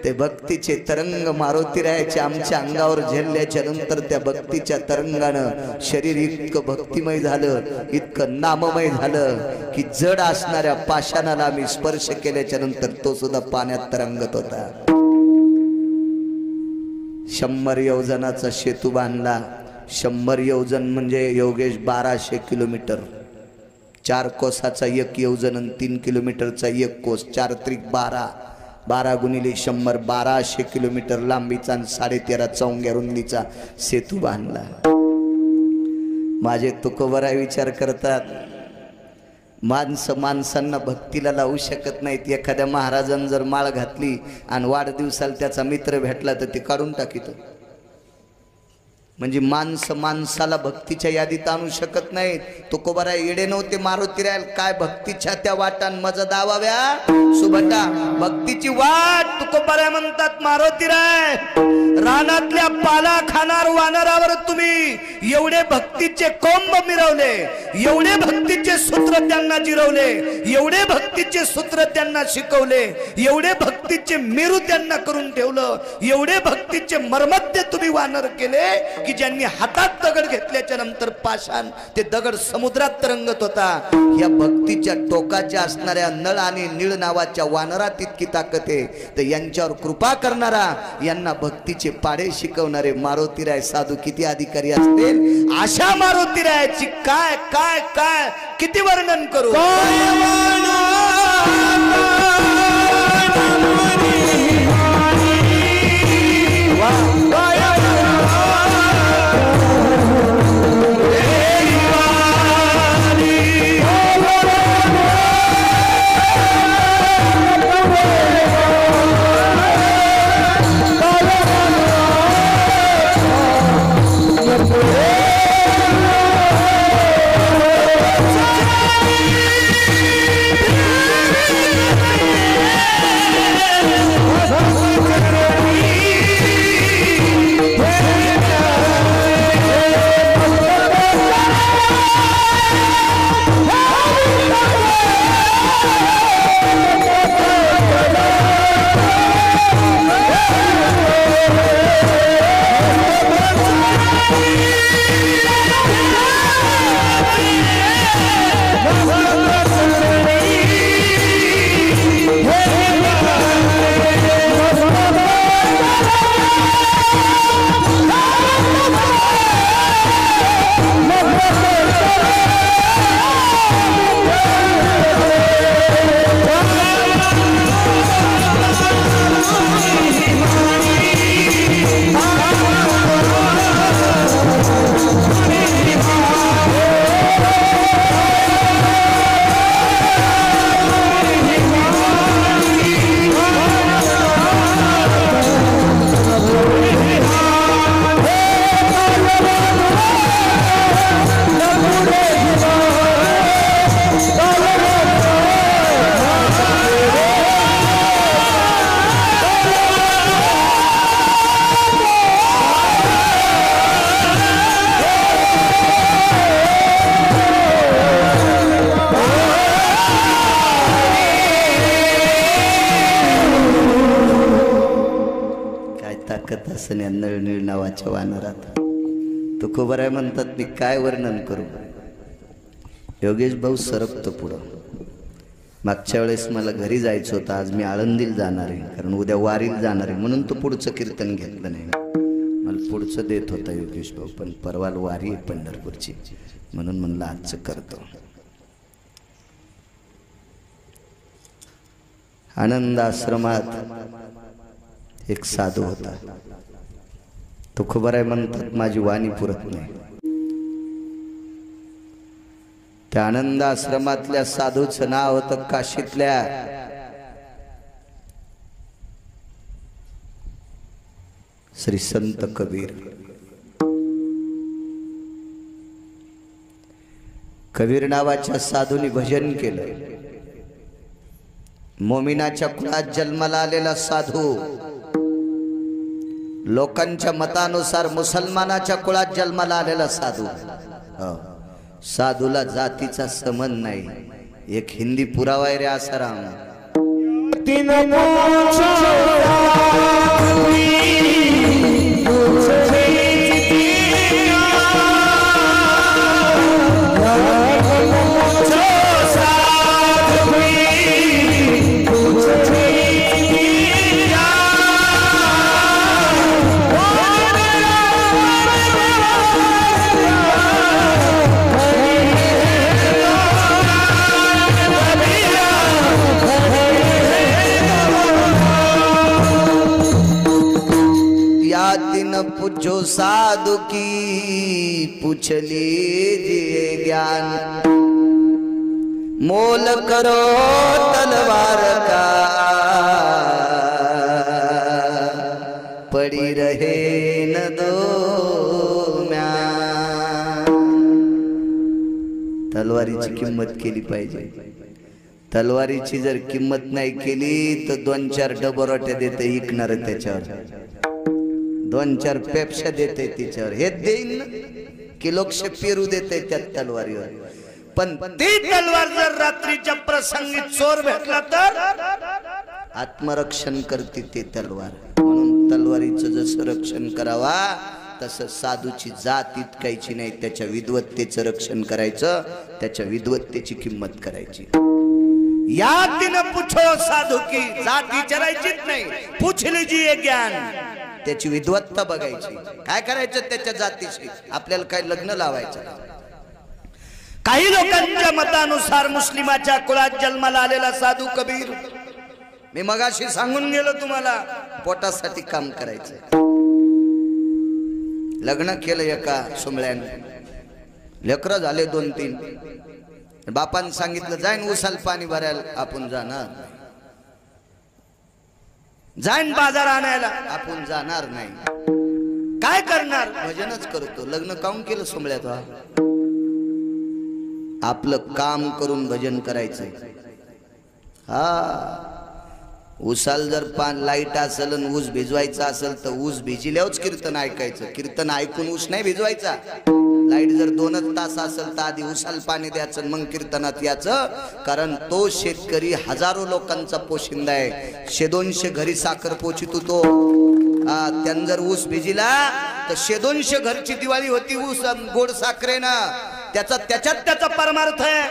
ते भक्तीचे तरंग मारुतीरायाचे आमच्या अंगावर झेलल्याच्या नंतर त्या भक्तीच्या तरंगानं शरीर इतकं भक्तिमय झालं, इतकं नाममय झालं की जड असणाऱ्या पाषाणाला आम्ही स्पर्श केल्याच्या नंतर तो सुद्धा पाण्यात तरंगत होता. 100 योजनाचा सेतू बांधला. 100 योजन म्हणजे योगेश 1200 किलोमीटर. 4 कोसाचा 1 योजन आणि 3 किलोमीटरचा 1 कोस, 4 त्रिक 12, 12 गुणिले 100, 1200 किलोमीटर लांबीचा आणि 13.5 चौंग्या रुंदीचा सेतू बांधला. माझे तुकोबरा विचार करतात, माणसांना भक्तीला लावू शकत नाहीत. एखाद्या महाराजांनी जर माळ घातली आणि वाढदिवसाला त्याचा मित्र भेटला तर ते काढून टाकीतो. म्हणजे माणसाला भक्तीच्या यादीत आणू शकत नाहीत. तुकोबरा येडे नव्हते मारुतीराय, काय भक्तीच्या त्या वाटान मज दावाव्या सुभटा. भक्तीची वाट तुकोबरा म्हणतात मारुतीराय. रानातल्या पाला खाणार वानरावर तुम्ही एवढे भक्तीचे कोंब मिरवले, एवढे भक्तीचे सूत्र त्यांना जिरवले, एवढे भक्तीचे सूत्र त्यांना शिकवले, एवढे भक्तीचे मेरू त्यांना करून ठेवलं, एवढे भक्तीचे मर्मध्य तुम्ही वानर केले की ज्यांनी हातात दगड घेतल्याच्या नंतर पाषाण ते दगड समुद्रात तरंगत होता. या भक्तीच्या टोकाच्या असणाऱ्या नळ आणि नीळ नावाच्या वानरात इतकी ताकद आहे. तर यांच्यावर कृपा करणारा, यांना भक्तीचे पाडे शिकवणारे मारुतीराय साधू किती अधिकारी असतील. अशा मारुतीरायाची काय काय काय किती वर्णन करू. नळनीळ नावाच्या वानरात तुकोबराय म्हणतात, मी काय वर्णन करू. योगेश भाऊ सरकतो पुढं. मागच्या वेळेस मला घरी जायचं होतं, आज मी आळंदीला जाणार आहे, कारण उद्या वारीला जाणार आहे, म्हणून तो पुढचं कीर्तन घेतलं नाही. मला पुढचं देत होता योगेश भाऊ, पण परवाल वारी आहे पंढरपूरची, म्हणून म्हणलं आजचं करतो. आनंद आश्रमात एक साधू होता. तो तुकोबाराय म्हणतात माझी वाणी पुरत नाही. त्या आनंद आश्रमातल्या साधूचं नाव होतं काशीतल्या श्री संत कबीर. कबीर नावाच्या साधूंनी भजन केलं. मोमिनाच्या कुळात जन्माला आलेला साधू, लोकांच्या मतानुसार मुसलमानाच्या कुळात जन्माला आलेला साधू. साधूला जातीचा संबंध नाही. एक हिंदी पुरावा आहे रे आसाराम. पूछो साधु की पूछ लीजिए ज्ञान, मोल करो तलवार का पड़ी रहे न दो म्यान. तलवारीची किंमत केली पाहिजे. तलवारीची जर किंमत नाही केली तर 2-4 डबरोट्या देते ऐकणार त्याच्यावर, 2-4 पेप्स्या देते तिच्यावर. हे देईन की लोकशे पेरू देते त्या तलवारीवर. पण ती तलवार जर रात्रीच्या प्रसंगी चोर भेटला तर आत्मरक्षण करते ते तलवार. म्हणून तलवारीचं जसं रक्षण करावा तसं साधूची जात इतकायची नाही, त्याच्या विद्वत्तेचं रक्षण करायचं, त्याच्या विद्वत्तेची किंमत करायची. या दिन पूछो साधू की, जात विचारायचीच नाही, पूछ लीजिए ज्ञान. त्याची विद्वत्ता बघायची. काय करायचं त्याच्या जातीशी, आपल्याला काय लग्न लावायचं. काही लोकांच्या मतानुसार मुस्लिमाच्या कुळात जन्माला आलेला साधू कबीर. मी मगाशी सांगून गेलो तुम्हाला, पोटासाठी काम करायचं. लग्न केलं एका सुमळ्याने, लेकरं झाले 2-3. बापान सांगितलं जाईन उसाल पाणी भरायला, आपण जाणार. जाईन बाजार आणायला, आपण जाणार नाही. काय करणार, भजनच करतो. लग्न काऊन केलं सुमळ्यात? आपलं काम करून भजन करायचं. हा, उसाल जर लाईट असेल आणि ऊस भिजवायचा असेल तर ऊस भिजल्यावरच कीर्तन ऐकायचं. कीर्तन ऐकून ऊस नाही भिजवायचा. लाईट जर 2 तास असेल तर आधी उसाल पाणी द्यायचं, मग कीर्तनात याचं. कारण तो शेतकरी हजारो लोकांचा पोशिंदा आहे. 100-200 घरी साखर पोचितो तो. त्यानं जर ऊस भिजिला तर 100-200 घरची दिवाळी होती ऊस गोड साखरेनं. त्याच्यात त्याचा परमार्थ आहे.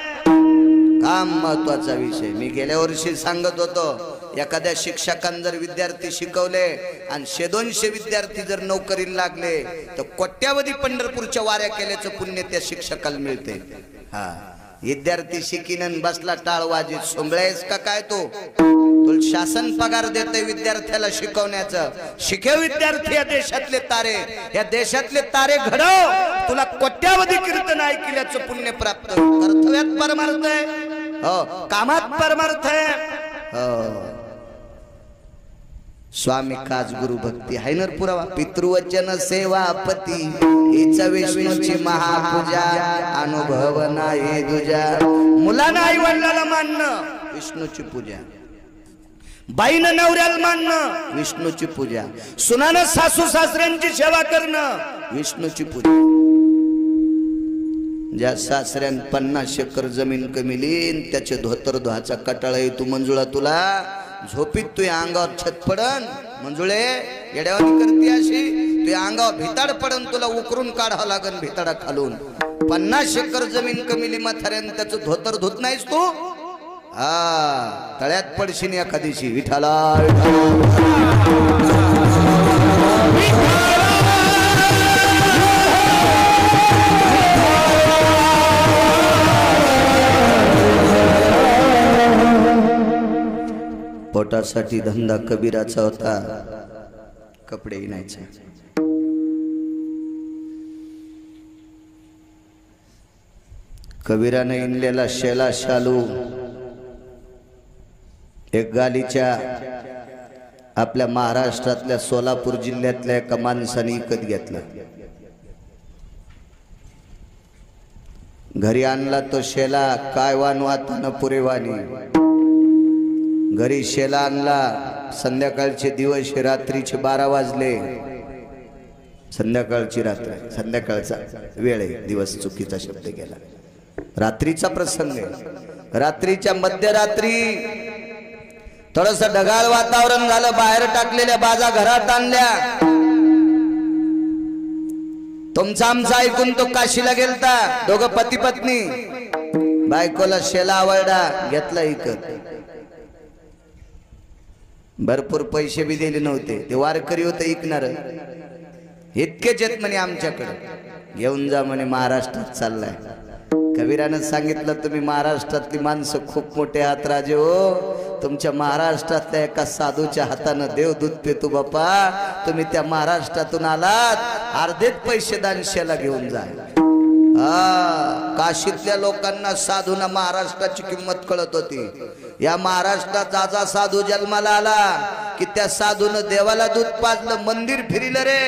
काम महत्वाचा विषय. मी गेल्या वर्षी सांगत होतो, एखाद्या शिक्षकांनी जर विद्यार्थी शिकवले आणि 100-200 विद्यार्थी जर नोकरीला लागले तर कोट्यावधी पंढरपूरच्या वाऱ्या केल्याचं पुण्य त्या शिक्षकाला मिळते. हा, विद्यार्थी शिकीन बसला टाळ वाजीत, सोंगळायस का काय तो? तुला शासन पगार देते विद्यार्थ्याला शिकवण्याचं. शिकेव विद्यार्थी या देशातले तारे, या देशातले तारे घडव. तुला कोट्यावधी कीर्तन ऐकल्याचं पुण्य प्राप्त. कर्तव्यात परमार्थ आहे, हो, कामात परमार्थ आहे. हो, स्वामी काज गुरु भक्ती आहे ना पुरावा. पितृवचन सेवापती हीच विष्णूची महापूजा, अनुभव नाही दुजा. मुलांना आई वडिलाला मानणं विष्णूची पूजा, बाईनं नवऱ्याला मानणं विष्णूची पूजा, सुनानं सासू सासऱ्यांची सेवा करणं विष्णूची पूजा. ज्या सासऱ्यान 50 एकर जमीन कमिलीन त्याचे धोतर धुवाचा कटाळा येतो मंजुळा. तुला झोपीत तुझ्या अंगावर छत पडन मंजुळे, येड्यावानी करते अशी. तुझ्या अंगावर भिताड पडन, तुला उकरून काढावं लागन भिताडा खालून. 50 एकर जमीन कमिली म्हाताऱ्यान त्याचं धोतर धुत नाहीस तू. हा, तळ्यात पडशीन एखादीशी. विठाला पोटासाठी धंदा कबीराचा होता. कपडे विणायचे. कबीराने इनलेला शेला शालू एक गालीच्या आपल्या महाराष्ट्रातल्या सोलापूर जिल्ह्यातल्या एका माणसाने विकत घेतला. घरी आणला तो शेला काय वानवात पुरेवानी. घरी शेला आणला. संध्याकाळचे दिवस, रात्रीचे 12 वाजले. संध्याकाळची रात्र, संध्याकाळचा वेळ आहे, दिवस चुकीचा शब्द केला. रात्रीचा प्रसंग आहे. रात्रीच्या मध्यरात्री थोडस ढगाळ वातावरण झालं. बाहेर टाकलेल्या बाजा घरात आणल्या. तुमचा आमचा ऐकून तो काशीला गेलता. दोघं पती पत्नी. बायकोला शेला आवडला, घेतला इकत. भरपूर पैसे बी दिले नव्हते. ते वारकरी होते ऐकणार. इतकेच येत म्हणे आमच्याकडे, घेऊन जा म्हणे, महाराष्ट्रात चाललाय. कबीरानं सांगितलं तुम्ही महाराष्ट्रातली माणसं खूप मोठे आहात राजे हो. तुमच्या महाराष्ट्रातल्या एका साधूच्या हातानं देव दूध पितो बापा. तुम्ही त्या महाराष्ट्रातून आलात, अर्धेच पैसे दानशेला घेऊन जा. काशीतल्या लोकांना साधूंना महाराष्ट्राची किंमत कळत होती. या महाराष्ट्रात जाजा साधू जन्माला आला की त्या साधूनं देवाला दूध पाजलं, मंदिर फिरिलं रे.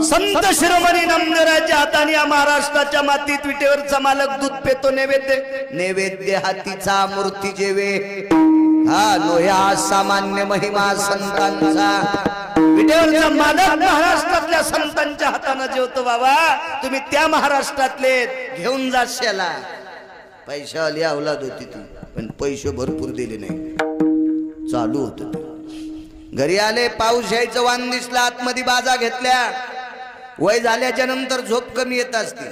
संत शिरोमणी नामदेवाच्या हाताने या महाराष्ट्राच्या मातीत विटेवरचा मालक दूध पेतो. नैवेद्य नैवेद्य हातीचा मूर्ती जेवे. हा लोह्या सामान्य महिमा संतांचा. विटेवरचा मालक महाराष्ट्रातल्या संतांच्या हाताने जेवतो. बाबा तुम्ही त्या महाराष्ट्रातले, घेऊन जा शेला. पैशावाली अवलाद होती ती, पण पैसे भरपूर दिले नाही. चालू होत. घरी आले, पाऊस यायचं वाण दिसला. आतमध्ये बाजा घेतल्या. वय झाल्याच्या नंतर झोप कमी येत असते.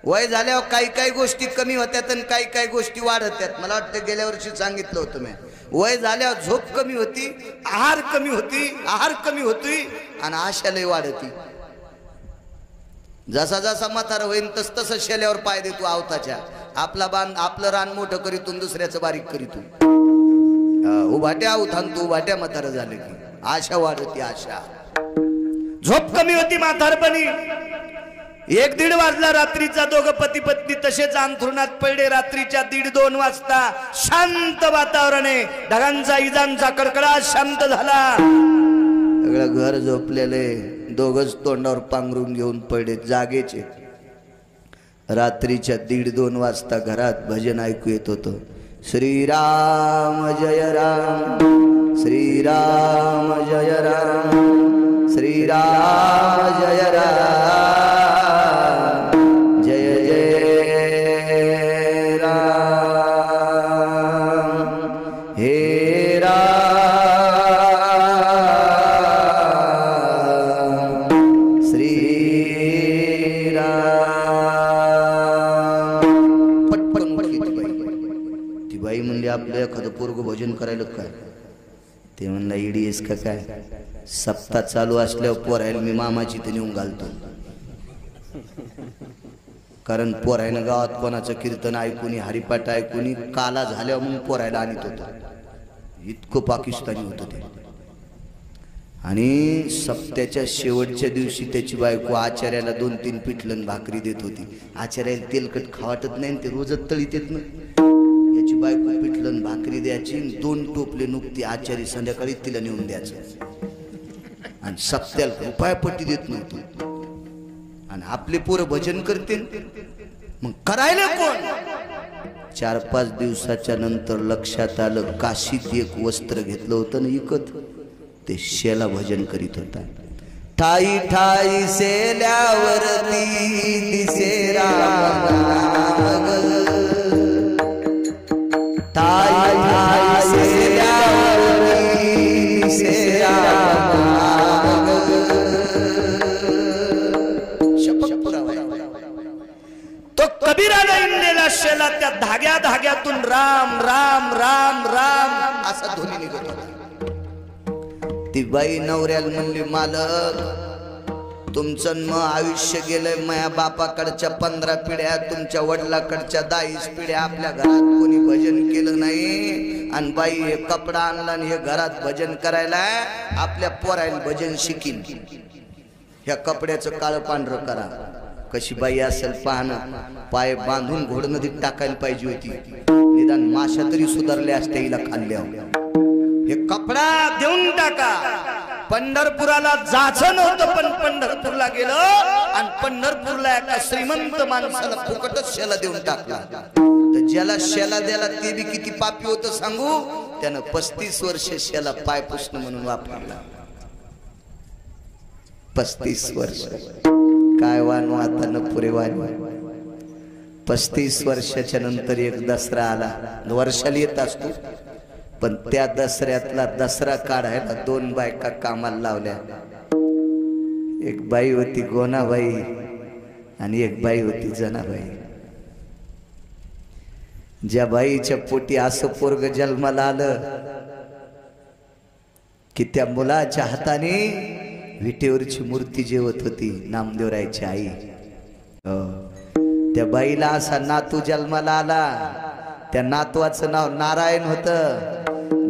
वय झाल्यावर काही काही गोष्टी कमी होत्यात आणि काही काही गोष्टी वाढत्यात. मला वाटतं गेल्या वर्षी सांगितलं होतं मी. वय झाल्यावर झोप कमी होती, आहार कमी होती आणि आशा लय वाढती. जसा जसा म्हातारा होईन तस तसं शेल्यावर पाय देतो आवताच्या. आपलं रान मोठं करीतून दुसऱ्याचं बारीक करीतून. उभाट्या उठान तू उभाट्या म्हातारा झाले की आशा वाढती. आशा, झोप कमी होती म्हातारपणी. 1-1:30 वाजला रात्रीचा. दोघं पती पत्नी तसेच अंथरुणात पडले. रात्रीच्या 1:30-2 वाजता शांत वातावरण आहे. ढगांचा इजांचा कडकडाट शांत झाला. सगळं घर झोपलेले. दोघच तोंडावर पांघरून घेऊन पडले, जागेचे. रात्रीच्या 1:30-2 वाजता घरात भजन ऐकू येत होतं. श्रीराम जय राम, श्रीराम जय राम, श्रीराम जय राम, जय जय राम, हे राम, श्री राम. पटपट ती बाई म्हणली आपलं एखादं पोरगं भजन करायला काय. ते म्हणला इडी आहेस का काय. सप्ताह चालू असल्यावर पोरायला मी मामाची तर नेऊन घालतो. कारण पोरायनं गावात कोणाचं कीर्तन ऐकून, हरिपाठ ऐकून काला झाल्यावर मग पोरायला आणत होता. इतकं पाकिस्तानी होतं ते. आणि सप्त्याच्या शेवटच्या दिवशी त्याची बायको आचार्याला 2-3 पिठलं भाकरी देत होती. आचार्याला तेलकट खावाटत नाही, ते रोजच तळीत येत ना. याची बायको पिठलं भाकरी द्यायची, 2 टोपले नुकती आचार्य संध्याकाळी तिला नेऊन द्यायचं. आणि सप्त्याला रुपयापट्टी देत नव्हतो. आणि आपले पोरं भजन करते, मग करायला कोण. 4-5 दिवसाच्या नंतर लक्षात आलं काशीत एक वस्त्र घेतलं होतं ना इकत, ते शेला भजन करीत होता. ठाई ठाई सेल्यावरती दिसे राम नाम ग। ठाई ठाई सेल्यावरती दिसे राम नाम ग। शपथ पुरावा तो कबीराने इंडलेला शेला त्या धाग्या धाग्यातून राम राम राम राम असा ध्वनी निघत होता। ती बाई नवऱ्याला म्हणली, मालक तुमचं आयुष्य गेलंय, माझ्या बापाकडच्या 15 पिढ्या, तुमच्या वडिलाकडच्या 10 पिढ्या आपल्या घरात कोणी भजन केलं नाही, आणि बाई हे कपडा आणला आणि हे घरात भजन करायला, आपल्या पोरायला भजन शिकीन, ह्या कपड्याचं काळं पांढरं करा। कशी बाई असेल पाहणं, पाय बांधून घोड नदीत टाकायला पाहिजे होती, निदान माशा तरी सुधारल्या असत्या हिला खाल्ल्या। हे कपडा देऊन टाका। पंढरपुराला जायचं नव्हतं पण पंढरपूरला गेलं, आणि पंढरपूरला एका श्रीमंत माणसाला फुकटच शेला देऊन टाकला। तर ज्याला शेला द्याला ते बी किती पापी होतं सांगू, त्यानं 35 वर्ष शेला पाय पुसणं म्हणून वापरला। 35 वर्ष काय वानू आता न पुरे वानू। 35 वर्षाच्या नंतर एक दसरा आला, वर्षाला येत असतो, पण त्या दसऱ्यातला दसरा काढायला 2 बायका कामाला लावल्या। एक बाई होती गोनाबाई आणि एक बाई होती जनाबाई। ज्या बाईच्या पोटी असं पोरग जन्माला आलं की त्या मुलाच्या हाताने विटेवरची मूर्ती जेवत होती नामदेवरायची आई। त्या बाईला असा नातू जन्माला आला, त्या नातवाचं नाव नारायण होतं।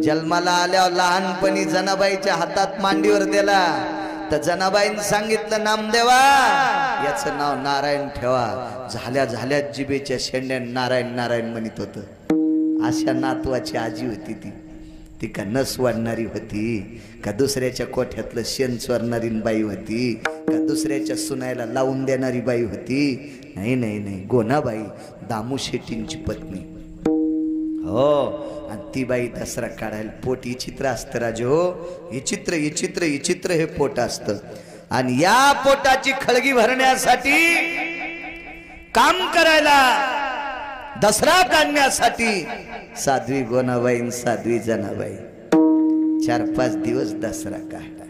जन्माला आल्यावर लहानपणी जनाबाईच्या हातात मांडीवर दिला, तर जनाबाईंनी सांगितलं, नामदेवा याचं नाव नारायण ठेवा। झाल्या झाल्या जिबेच्या शेंड्यान नारायण नारायण म्हणत होतं। अशा नातवाची आजी होती ती। ती का नस वाढणारी होती, का दुसऱ्याच्या कोठ्यातलं शेण चोरणारी बाई होती, का दुसऱ्याच्या सुनायला लावून देणारी बाई होती? नाही नाही नाही, गोनाबाई दामू शेट्टींची पत्नी। हो, आणि ती बाई दसरा काढायला पोट चित्र असतं राजो, हे चित्र हे पोट असतं, आणि या पोटाची खळगी भरण्यासाठी काम करायला, दसरा काढण्यासाठी साध्वी गोनाबाई साध्वी जनाबाई 4-5 दिवस दसरा काढला।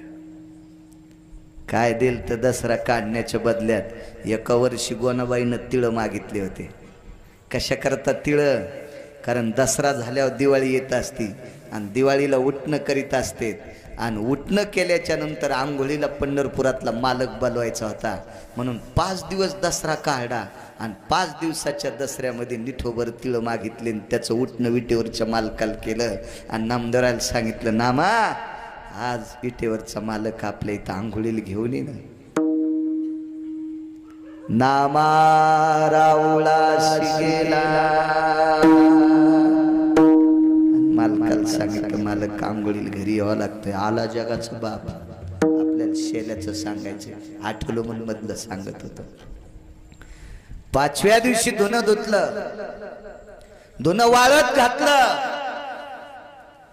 काय दिल तर दसरा काढण्याच्या बदल्यात एका वर्षी गोनाबाईनं तिळ मागितले होते। कशा करता तिळ? कारण दसरा झाल्यावर दिवाळी येत असती, आणि दिवाळीला उठणं करीत असते, आणि उठणं केल्याच्या नंतर आंघोळीला पंढरपुरातला मालक बोलवायचा होता, म्हणून 5 दिवस दसरा काढला, आणि 5 दिवसाच्या दसऱ्यामध्ये निठोभर तिळ मागितले, त्याचं उठणं विटेवरच्या मालकाला केलं, आणि नामदेवरायला सांगितलं, नामा आज विटेवरचा मालक आपल्या इथं आंघोळीला घेऊन ये ना। नामा रावळाशी गेला, मालकाला सांगितलं, मालक आंघोळीला घरी यावं लागतंय। आला जगाचं बाप, आपल्याला शेल्याचं सांगायचं, आठवलं म्हणून मधलं सांगत होतं। 5व्या दिवशी धुणं धुतलं, धुणं वाळत घातलं,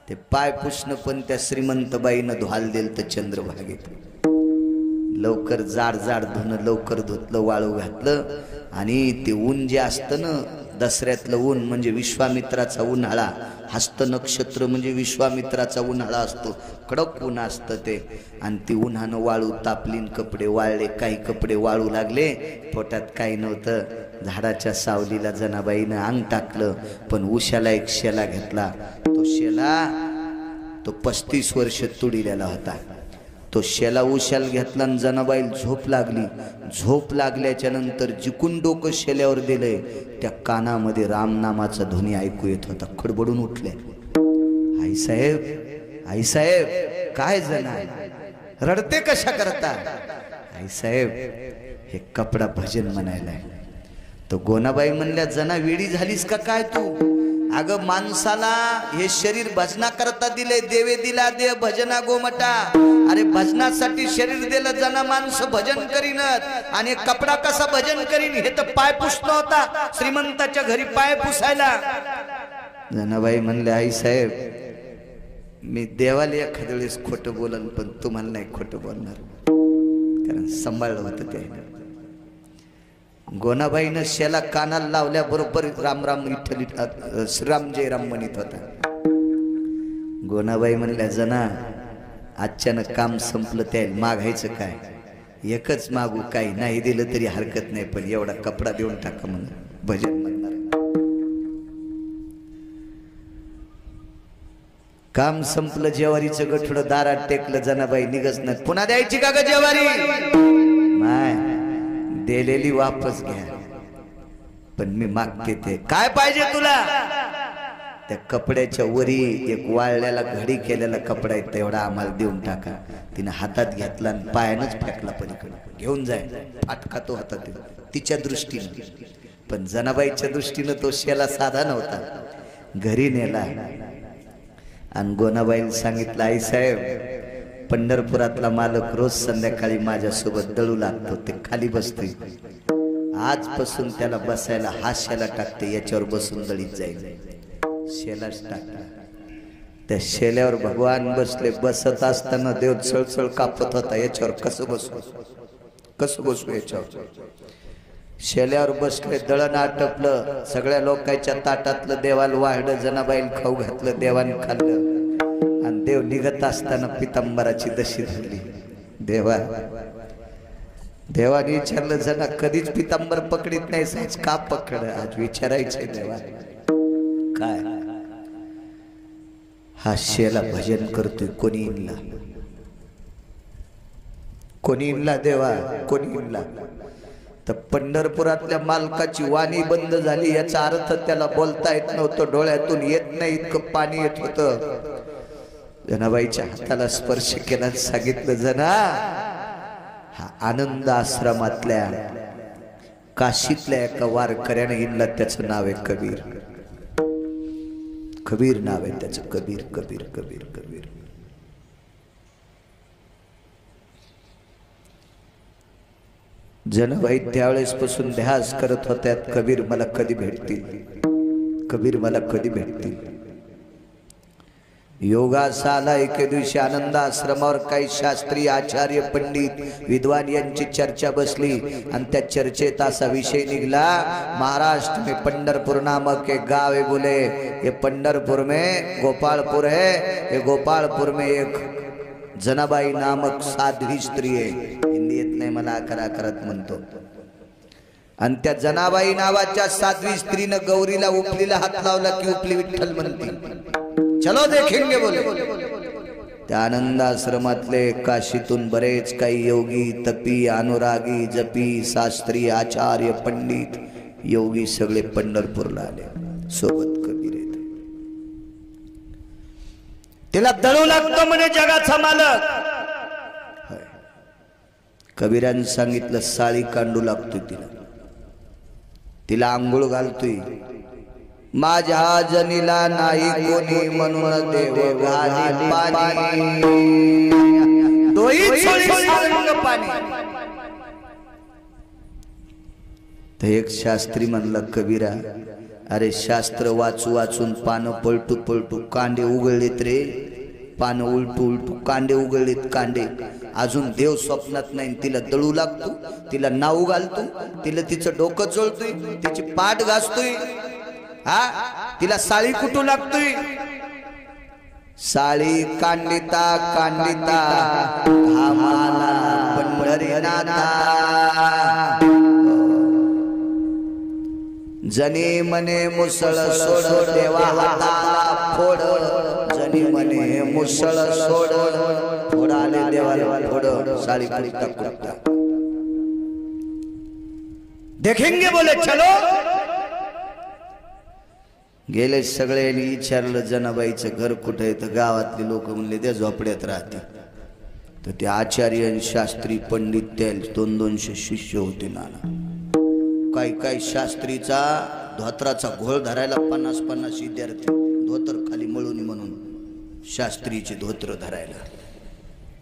ते पाय पुसणं पण त्या श्रीमंत बाईनं धुवाल दिलं तर चंद्रभागेत। लवकर जाड जाड धुणं लवकर धुतलं, वाळू घातलं, आणि ते ऊन जे असतं ना दसऱ्यातलं ऊन म्हणजे विश्वामित्राचा उन्हाळा, हस्त नक्षत्र म्हणजे विश्वामित्राचा उन्हाळा असतो, कडक ऊन असतं ते, आणि ती उन्हानं वाळू तापलीन, कपडे वाळले, काही कपडे वाळू लागले, पोटात काही नव्हतं। झाडाच्या सावलीला जनाबाईनं अंग टाकलं, पण उशाला एक शेला घेतला, तो शेला तो 35 वर्ष तुडिलेला होता। तो शेला उशाल घेतला आणि जनाबाईला झोप लागली। झोप लागल्याच्या नंतर जिकून डोकं शेल्यावर दिलंय, त्या कानामध्ये रामनामाचा ध्वनी ऐकू येत होता। खडबडून उठले, आई साहेब काय जना रडते कशा करता? आई साहेब हे कपडा भजन म्हणायला। तो गोनाबाई म्हणल्या, जना वेडी झालीस का काय तू? अगं माणसाला हे शरीर भजना करता दिले, देवे दिला देव भजना गोमटा। अरे भजनासाठी शरीर दिलं, जना माणसं भजन करीनत, आणि कपडा कसा भजन करीन? हे तर पाय पुसणं होता, श्रीमंताच्या घरी पाय पुसायला। जनाबाई म्हणले, आई साहेब मी देवाला एखाद्या वेळेस खोटं बोलन, पण तुम्हाला नाही खोटं बोलणार। कारण सांभाळलं होतं ते. गोनाबाईनं शेला कानाला लावल्याबरोबर राम राम विठ्ठल श्रीराम जय राम म्हणत होता. गोनाबाई म्हणल्या, जना अचानक काम संपलं, त्या मागायचं काय, एकच मागू, काही नाही दिलं तरी हरकत नाही, पण एवढा कपडा देऊन टाका म्हणून भजन म्हणणार. काम संपलं, जेवारीचं गठुडं दारात टेकलं, जनाबाई निघच नाही. पुन्हा द्यायची का ग जेवारी? नाही, दिलेली वापस घ्या, पण मी मागते ते. काय पाहिजे तुला? त्या कपड्याच्या वरी एक वाळल्याला घडी केलेला कपडा आहे, तेवढा आम्हाला देऊन टाका. तिने हातात घेतला आणि पायानंच फेकला पलीकडे. घेऊन जाय, फाटका तो हातात तिच्या दृष्टीनं, पण जनाबाईच्या दृष्टीनं तो शेला साधा नव्हता. घरी नेला आणि गोनाबाईला सांगितलं, आई साहेब, पंढरपुरातला मालक रोज संध्याकाळी माझ्यासोबत दळू लागतो, ते खाली बसतोय, आजपासून त्याला बसायला हा शेला टाकते, याच्यावर बसून दळीत जाईल. शेलाच टाकला. त्या शेल्यावर भगवान बसले. बसत असताना देव चळचळ कापत होता, याच्यावर कसं बसू याच्यावर. शेल्यावर बसले, दळण आटपलं, सगळ्या लोकांच्या ताटातलं देवाला वाढलं, जनाबाईला खाऊ घातलं, देवाने खाल्लं, आणि देव निघत असताना पितांबराची दशी धरली. देवाने विचारलं, जना कधीच पितांबर पकडीत नाही, आज का पकड? आज विचारायचंय देवा काय? हा शेला भजन करतोय, कोणी इनला, कोणी इनला देवा, कोणी इनला. तर पंढरपुरातल्या मालकाची वाणी बंद झाली, याचा अर्थ त्याला बोलता येत नव्हतं, डोळ्यातून येत नाही इतकं पाणी येत होतं. जनाबाईच्या हाताला स्पर्श केला, सांगितलं, जना हा आनंद आश्रमातल्या काशीतल्या एका वारकऱ्याने इनला, त्याचं नाव आहे कबीर. कबीर नाव आहे त्याचं, कबीर कबीर कबीर कबीर. जनाबाई त्यावेळेस पासून ध्यास करत होत्यात, कबीर मला कधी भेटतील, कबीर मला कधी भेटतील. योगासा आला. एके दिवशी आनंद आश्रमावर काही शास्त्री, आचार्य, पंडित, विद्वान यांची चर्चा बसली आणि त्या चर्चेत असा विषय निघला, महाराष्ट्र में पंढरपुर नामक एक गांव है, बोले ये पंढरपुर में गोपालपुर है, ये गोपालपुर में एक जनाबाई नामक साध्वी स्त्री है. हिंदी येत नाही मला, अकरा करत म्हणतो. आणि त्या जनाबाई नावाच्या साध्वी स्त्रीनं गौरीला उपलीला हात लावला की उपली विठ्ठल म्हणते. चलो देखेंगे बोले. त्या आनंद आश्रमातले काशीतून बरेच काही योगी, तपी, अनुरागी, जपी, शास्त्री, आचार्य, पंडित, योगी सगळे पंढरपूरला आले. सोबत कबीर येत. तिला दळू लागतो म्हणे जगाचा मालक. कबीराने सांगितलं, साळी कांडू लागतोय तिला, तिला आंघोळ घालतोय. माझ्या जनीला नाही कोणी म्हणून देव घाली पाणी, पाणी. तर एक शास्त्री म्हणला, कबीरा, अरे शास्त्र वाचू वाचून पानं पलटू पलटू कांडे उघडलेत रे, पानं उलटू उलटू कांडे उघडलेत कांडे. अजून देव स्वप्नात नाही, तिला दळू लागतो, तिला नाऊ घालतो, तिला तिचं डोकं चोळतोय, तिची पाठ घासतोय, हा तिला साळी कुठू लागतोय. साळी कांडिता कांडिता घामाला पंढरीनाथा, जनी मने मुसळ सोड देवा हाताला फोड, जनी मने मुसळ सोड फोडाले देवाला फोड. साळी कुठता कुठता देखेंगे बोले, चलो. गेले सगळ्यांनी विचारलं, जनाबाईचं घर कुठे आहे? तर गावातले लोक म्हणले, त्या झोपड्यात राहते. तर ते आचार्य आणि शास्त्री, पंडित, त्या 200 शिष्य होते नाना. काही शास्त्रीचा धोत्राचा घोळ धरायला 50-50 विद्यार्थी, धोतर खाली मळूनी म्हणून शास्त्रीचे धोत्र धरायला.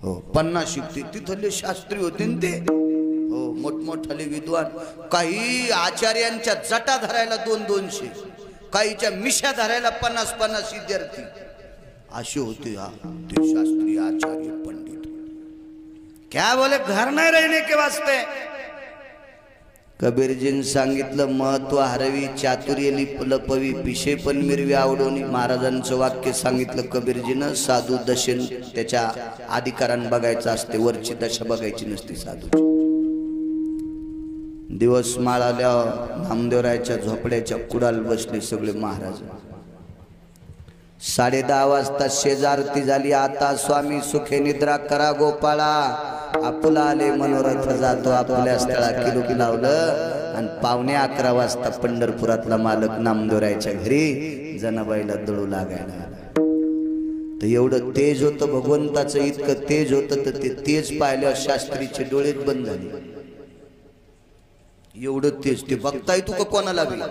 हो, 50 शिकते तिथले शास्त्री होते ते. हो, मोठमोठाले विद्वान. काही आचार्यांच्या जटा धरायला 200, काहीच्या मिशा धरायला 50-50 विद्यार्थी असे होते. हा ते शास्त्री, आचार्य, पंडित. क्या बोले, घर नहीं रहने के वास्ते। कबीरजीन सांगितलं महत्व हरवी, चातुर्य लपवी, विषय पण मिरवी आवडोनी. महाराजांचं वाक्य सांगितलं कबीरजीनं, साधू दशेन त्याच्या अधिकारान बघायचं असते, वरची दशा बघायची नसते साधूची. दिवस माळाल्या नामदेवरायाच्या झोपड्याच्या कुडाल बसले सगळे महाराज. 10:30 वाजता शेजारती झाली. आता स्वामी सुखे निद्रा करा गोपाळा, आपुला आले मनोरथ जातो आपल्या स्थळा. किलूक लावलं आणि 11:15 वाजता पंढरपुरातला मालक नामदेवरायाच्या घरी जनाबाईला दळू लागायला. तर एवढं तेज होतं भगवंताचं, इतकं तेज होतं तर ते तेज पाहिल्यावर शास्त्रीचे डोळेच बंद झाले. एवढं तेज ते बघताय तू का कोणाला बी.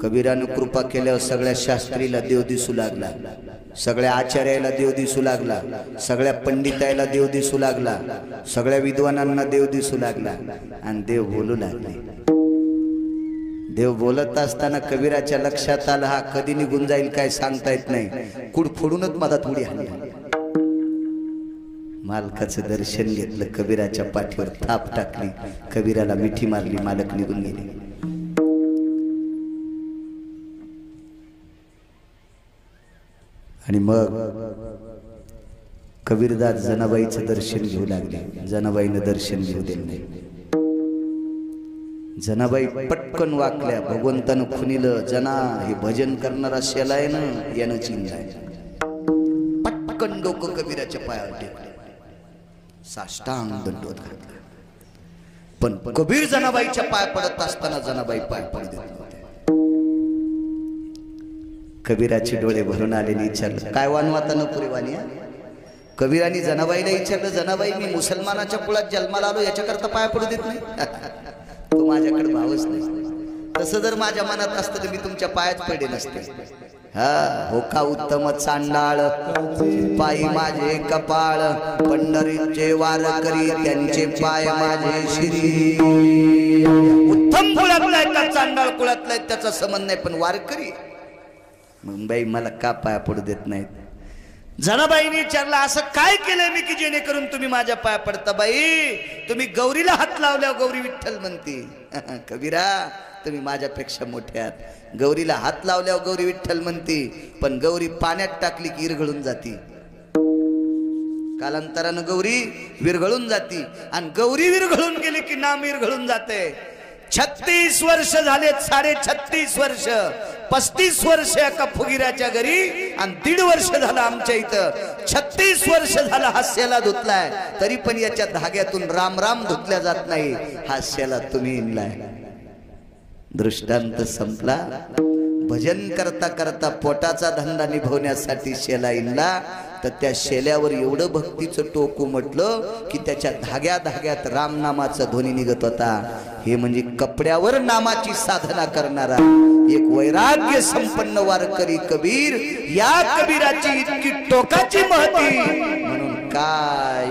कबीरानं कृपा केल्यावर सगळ्या शास्त्रीला देव दिसू लागला, सगळ्या आचार्याला देव दिसू लागला, सगळ्या पंडितायला देव दिसू लागला, सगळ्या विद्वानांना देव दिसू लागला आणि देव बोलू लागले. देव बोलत असताना कबीराच्या लक्षात आलं हा कधी निघून जाईल काय सांगता येत नाही. कुड फोडूनच मधात उडी हाणली. मालकाचं दर्शन घेतलं, कबीराच्या पाठीवर थाप टाकली, कबीराला मिठी मारली, मालक निघून गेले. आणि मग कबीरदास जनाबाईचं दर्शन घेऊ लागले. जनाबाईनं दर्शन घेऊ दिलं नाही. जनाबाई पटकन वाकल्या. भगवंतानं खुनिलं, जना हे भजन करणारा शेला आहे ना, यानं चिंताय. पटकन डोकं कबीराच्या पायावर टेकलं, साष्टांग दंडवत घातला. पण कबीर जनाबाईच्या पाय पडत असताना जनाबाई पाय पडू देत नव्हते. कबीराचे डोळे भरून आलेले विचारलं, काय वानवाता न पुरे वाणी. कबीराने जनाबाईला विचारलं, जनाबाई मी मुसलमानाच्या कुळात जन्माला आलो, याच्याकरता पाय पडू देत नाही. तो माझ्याकडे भावच नाही. तसं जर माझ्या मनात असतं तर मी तुमच्या पायात पडले नसते. हा हो का उत्तम चांडाळ, पायी माझे कपाळ, पंढरीचे वारकरी त्यांचे पाय माझे श्री. उत्तम कुळातला आहे का चांडाळ कुळातला आहे त्याचा संबंध नाही, पण वारकरी. मग बाई मला का पाया पडू देत नाहीत. जनाबाईने विचारलं, असं काय केलंय मी की जेणेकरून तुम्ही माझ्या पाया पडता. बाई तुम्ही गौरीला हात लावल्यावर गौरी विठ्ठल म्हणते. कबीरा तुम्ही माझ्यापेक्षा मोठे आहात. गौरीला हात लावल्यावर गौरी विठ्ठल म्हणते, पण गौरी पाण्यात टाकली की विरघळून जाती. कालांतरानं गौरी विरघळून जाती आणि गौरी विरघळून गेली की नाम विरघळून जाते. 36 वर्ष झाले, 36.5 वर्ष, 35 वर्ष एका फुगिराच्या घरी आणि 1.5 वर्ष झालं आमच्या इथं. 36 वर्ष झालं हास्याला धुतलाय, तरी पण याच्या धाग्यातून राम राम धुतल्या जात नाही. हास्याला तुम्ही इनलाय. दृष्टांत संपला. भजन करता करता पोटाचा धंदा निभवण्यासाठी शेला इनला, तर त्या शेल्यावर एवढं भक्तीचं टोक उमटलं की त्याच्या धाग्या धाग्यात रामनामाचा ध्वनी निघत होता. हे म्हणजे कपड्यावर नामाची साधना करणारा एक वैराग्य संपन्न वारकरी कबीर. या कबीराची इतकी टोकाची महती म्हणून काय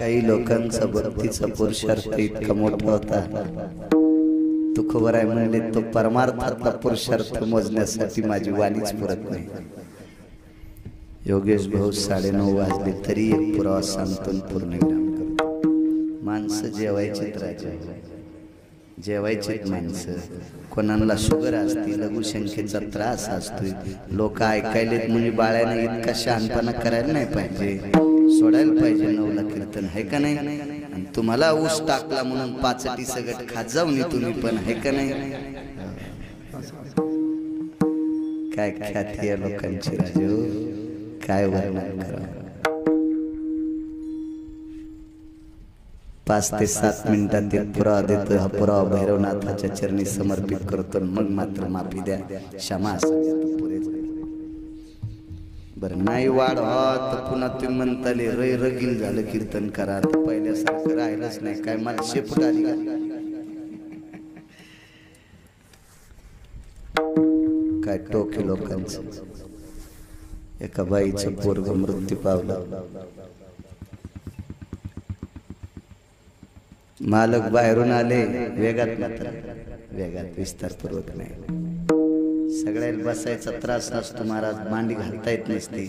काही लोकांचा भक्तीचा पुरुषार्थ इतका मोठा होता, तुकोबराय म्हणले तो परमार्थातला पुरुषार्थ मोजण्यासाठी माझी वाणीच पुरत नाही. योगेश भाऊ 9:30 वाजले तरी एक पुरावा सांगतो पूर्ण विराम करतो. माणसं जेवायचीत राजा, जेवायचीत माणसं. कोणाला शुगर असते, लघुशंकेचा त्रास असतोय, लोक ऐकायलेत म्हणजे बाळ्याने इतका शहाणपणा करायला नाही पाहिजे, सोडायला पाहिजे. 9ला कीर्तन आहे का नाही? आणि तुम्हाला ऊस टाकला म्हणून पाचटी सगट खात जाऊन तुम्ही पण आहे का नाही? काय ख्याती आहे लोकांची राजू, काय वर्णन करा. 5 ते 7 मिनिटात एक पुरावा देतो. हा पुरावा भैरवनाथाच्या चरणी समर्पित करतो. मग मात्र माफी द्या, क्षमा असावी. पुरे बरं नाही वाढ तर पुन्हा तुम्ही म्हणताले रै रगील झालं कीर्तन करा. तर पहिल्यासारखं राहिलंच नाही. काय मला शेपूट आली का? काय टोके लोकांचं. एका बाईचं पोरग मृत्यू पावला. मालक बाहेरून आले, वेगात मात्र वेगात, विस्तारपूर्वक नाही. सगळ्याला बसायचा त्रास असतो महाराज, मांडी घालता येत नसते.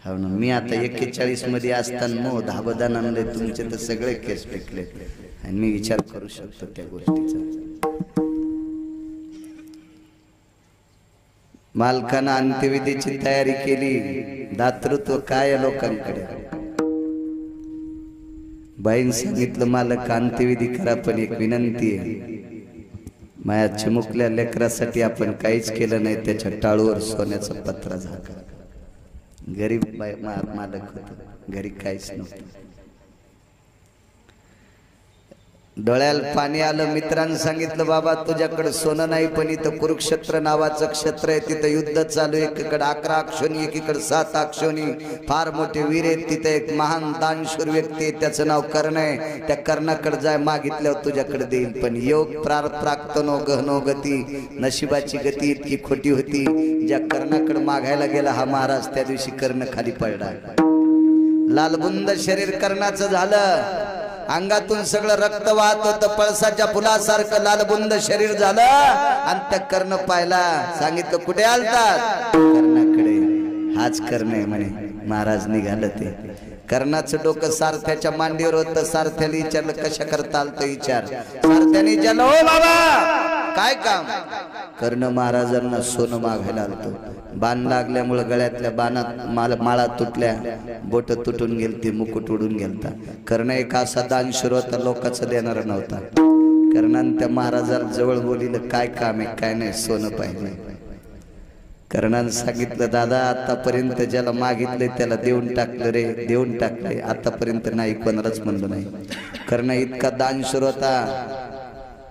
हो ना, मी आता 41 मध्ये असताना मग धाबदान आणले तुमचे तर सगळे केस पिकले आणि मी विचार करू शकतो त्या गोष्टीचा. मालकानं अंत्यविधीची तयारी केली. दातृत्व काय लोकांकडे. बाईन सांगितलं मालक अंत्यविधी करा, पण एक विनंती आहे. माया चिमुकल्या लेकरासाठी आपण काहीच केलं नाही, त्याच्या टाळूवर सोन्याचा पत्रा झाका. गरीब मालक होत, घरी काहीच नव्हतं. डोळ्याला पाणी आलं. मित्रांनी सांगितलं बाबा तुझ्याकडे सोनं नाही, पण इथं कुरुक्षेत्र नावाचं क्षेत्र आहे, तिथं युद्ध चालू आहे. एकीकडे 11 अक्षोणी, एकीकडे 7 अक्षोणी, फार मोठे वीर आहेत. तिथे एक महान दानशूर व्यक्ती आहे, त्याचं नाव कर्ण आहे. त्या कर्णाकडे जाय, मागितल्यावर तुझ्याकडे देईल. पण योग प्राक्तनो गहनो गती, नशिबाची गती इतकी खोटी होती. ज्या कर्णाकडे मागायला गेला हा महाराज, त्या दिवशी कर्ण खाली पडला. लालबुंद शरीर कर्णाचं झालं. अंगातून सगळं रक्त वाहत होतं, पळसाच्या फुलासारखं लालबुंद शरीर झालं. आणि त्या कर्ण पाहिला, सांगितलं कुठे आलतात? कर्णाकडे. हाच कर्ण आहे म्हणे. महाराज निघालं ते. कर्णाचं डोकं सारथ्याच्या मांडीवर होतं. सारथ्याला विचारलं कशा करता आलत विचार. सारथ्याने विचारलं हो बाबा काय काम? कर्ण महाराजांना सोनं मागायला आलतो. बाण लागल्यामुळे गळ्यातल्या बाणात माळा तुटल्या, बोट तुटून गेलती, मुकुट उडून गेलता. कर्ण एक असा दानशूर होता, लोकांचं देणारा नव्हता. कर्णाने त्या महाराजाला जवळ बोलिलं काय काम आहे? काय नाही, सोनं पाहिजे. कर्णाने सांगितलं दादा आतापर्यंत ज्याला मागितले त्याला देऊन टाकलं रे, देऊन टाकले. आतापर्यंत नाही कोणालाच म्हणलं नाही. कर्ण इतका दानशूर होता.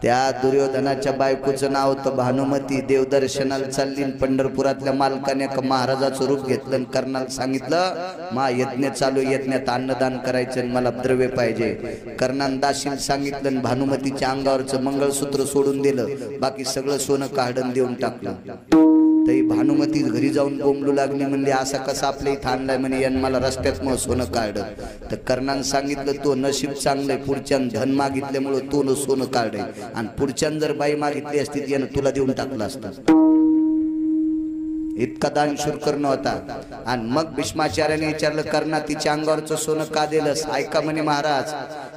त्या दुर्योधनाच्या बायकोचं नाव होतं भानुमती. देवदर्शनाला चालली, पंढरपुरातल्या मालकाने महाराजाचं रूप घेतलं. कर्णाला सांगितलं मा यज्ञ चालू, यज्ञात अन्नदान करायचं, मला द्रव्य पाहिजे. कर्णाने दासीला सांगितलं, भानुमतीच्या अंगावरचं मंगळसूत्र सोडून दिलं, बाकी सगळं सोनं काढून देऊन टाकलं. तरी भानुमती घरी जाऊन बोंबलू लागली, म्हणली असा कसा आपल्या इथं आणलाय म्हणे, यानं मला रस्त्यात मग सोनं काढलं. तर कर्णाने सांगितलं तो नशीब चांगलंय, पुढच्यान धन मागितल्यामुळे तो सोनं काढलंय, आणि पुढच्यान जर बाई मागितली असती यानं तुला देऊन टाकलं असतं. इतका दानशूर कर्ण होता. आणि मग भीष्माचार्याने विचारलं कर्णा तिच्या अंगावरचं सोनं का दिलंस? ऐका म्हणे महाराज,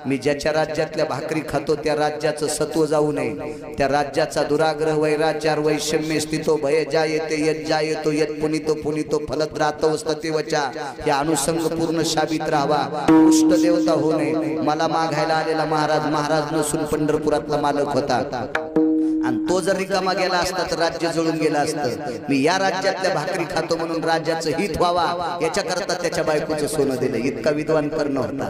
मी ज्याच्या राज्यातल्या भाकरी खातो त्या राज्याचं सत्व जाऊ नये, त्या राज्याचा दुराग्रह वैराचार वैषम्य स्थितो भय जायते यत जायतो यत पुनितो पुनितो फलत राहतो सत्यवचा, हे अनुसंग पूर्ण शाबित राहावा, उष्ट देवता होऊ नये. मला मागायला आलेला महाराज नसून पंढरपुरातला मालक होता, आणि तो जर रिकामा गेला असता तर राज्य जळून गेलं असतं. मी या राज्यातल्या भाकरी खातो म्हणून राज्याचं हित व्हावा याच्याकरता त्याच्या बायकोचं सोनं दिलं. इतका विद्वान कर्ण होता.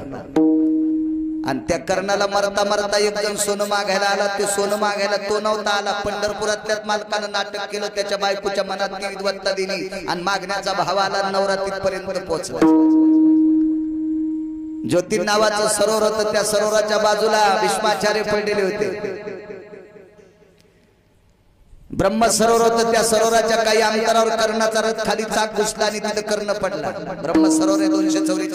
आणि त्या कर्णाला मरता मरता एक जण सोनं मागायला आला. ते सोनं मागायला तो नव्हता आला, पंढरपुरातल्याच मालकानं नाटक केलं, त्याच्या बायकोच्या मनात ती विद्वत्ता दिली आणि मागण्याचा भाव आला. नवरा तिथपर्यंत पोहोचला. ज्योती नावाचं सरोवर होतं, त्या सरोवराच्या बाजूला भीष्माचार्य पडलेले होते. ब्रह्म सरोवर होतं, त्या सरोवराच्या काही अंतरावर कर्णाचा रथ खाली चाक घुसला आणि तिथे कर्ण पडला. ब्रह्म सरोवर 244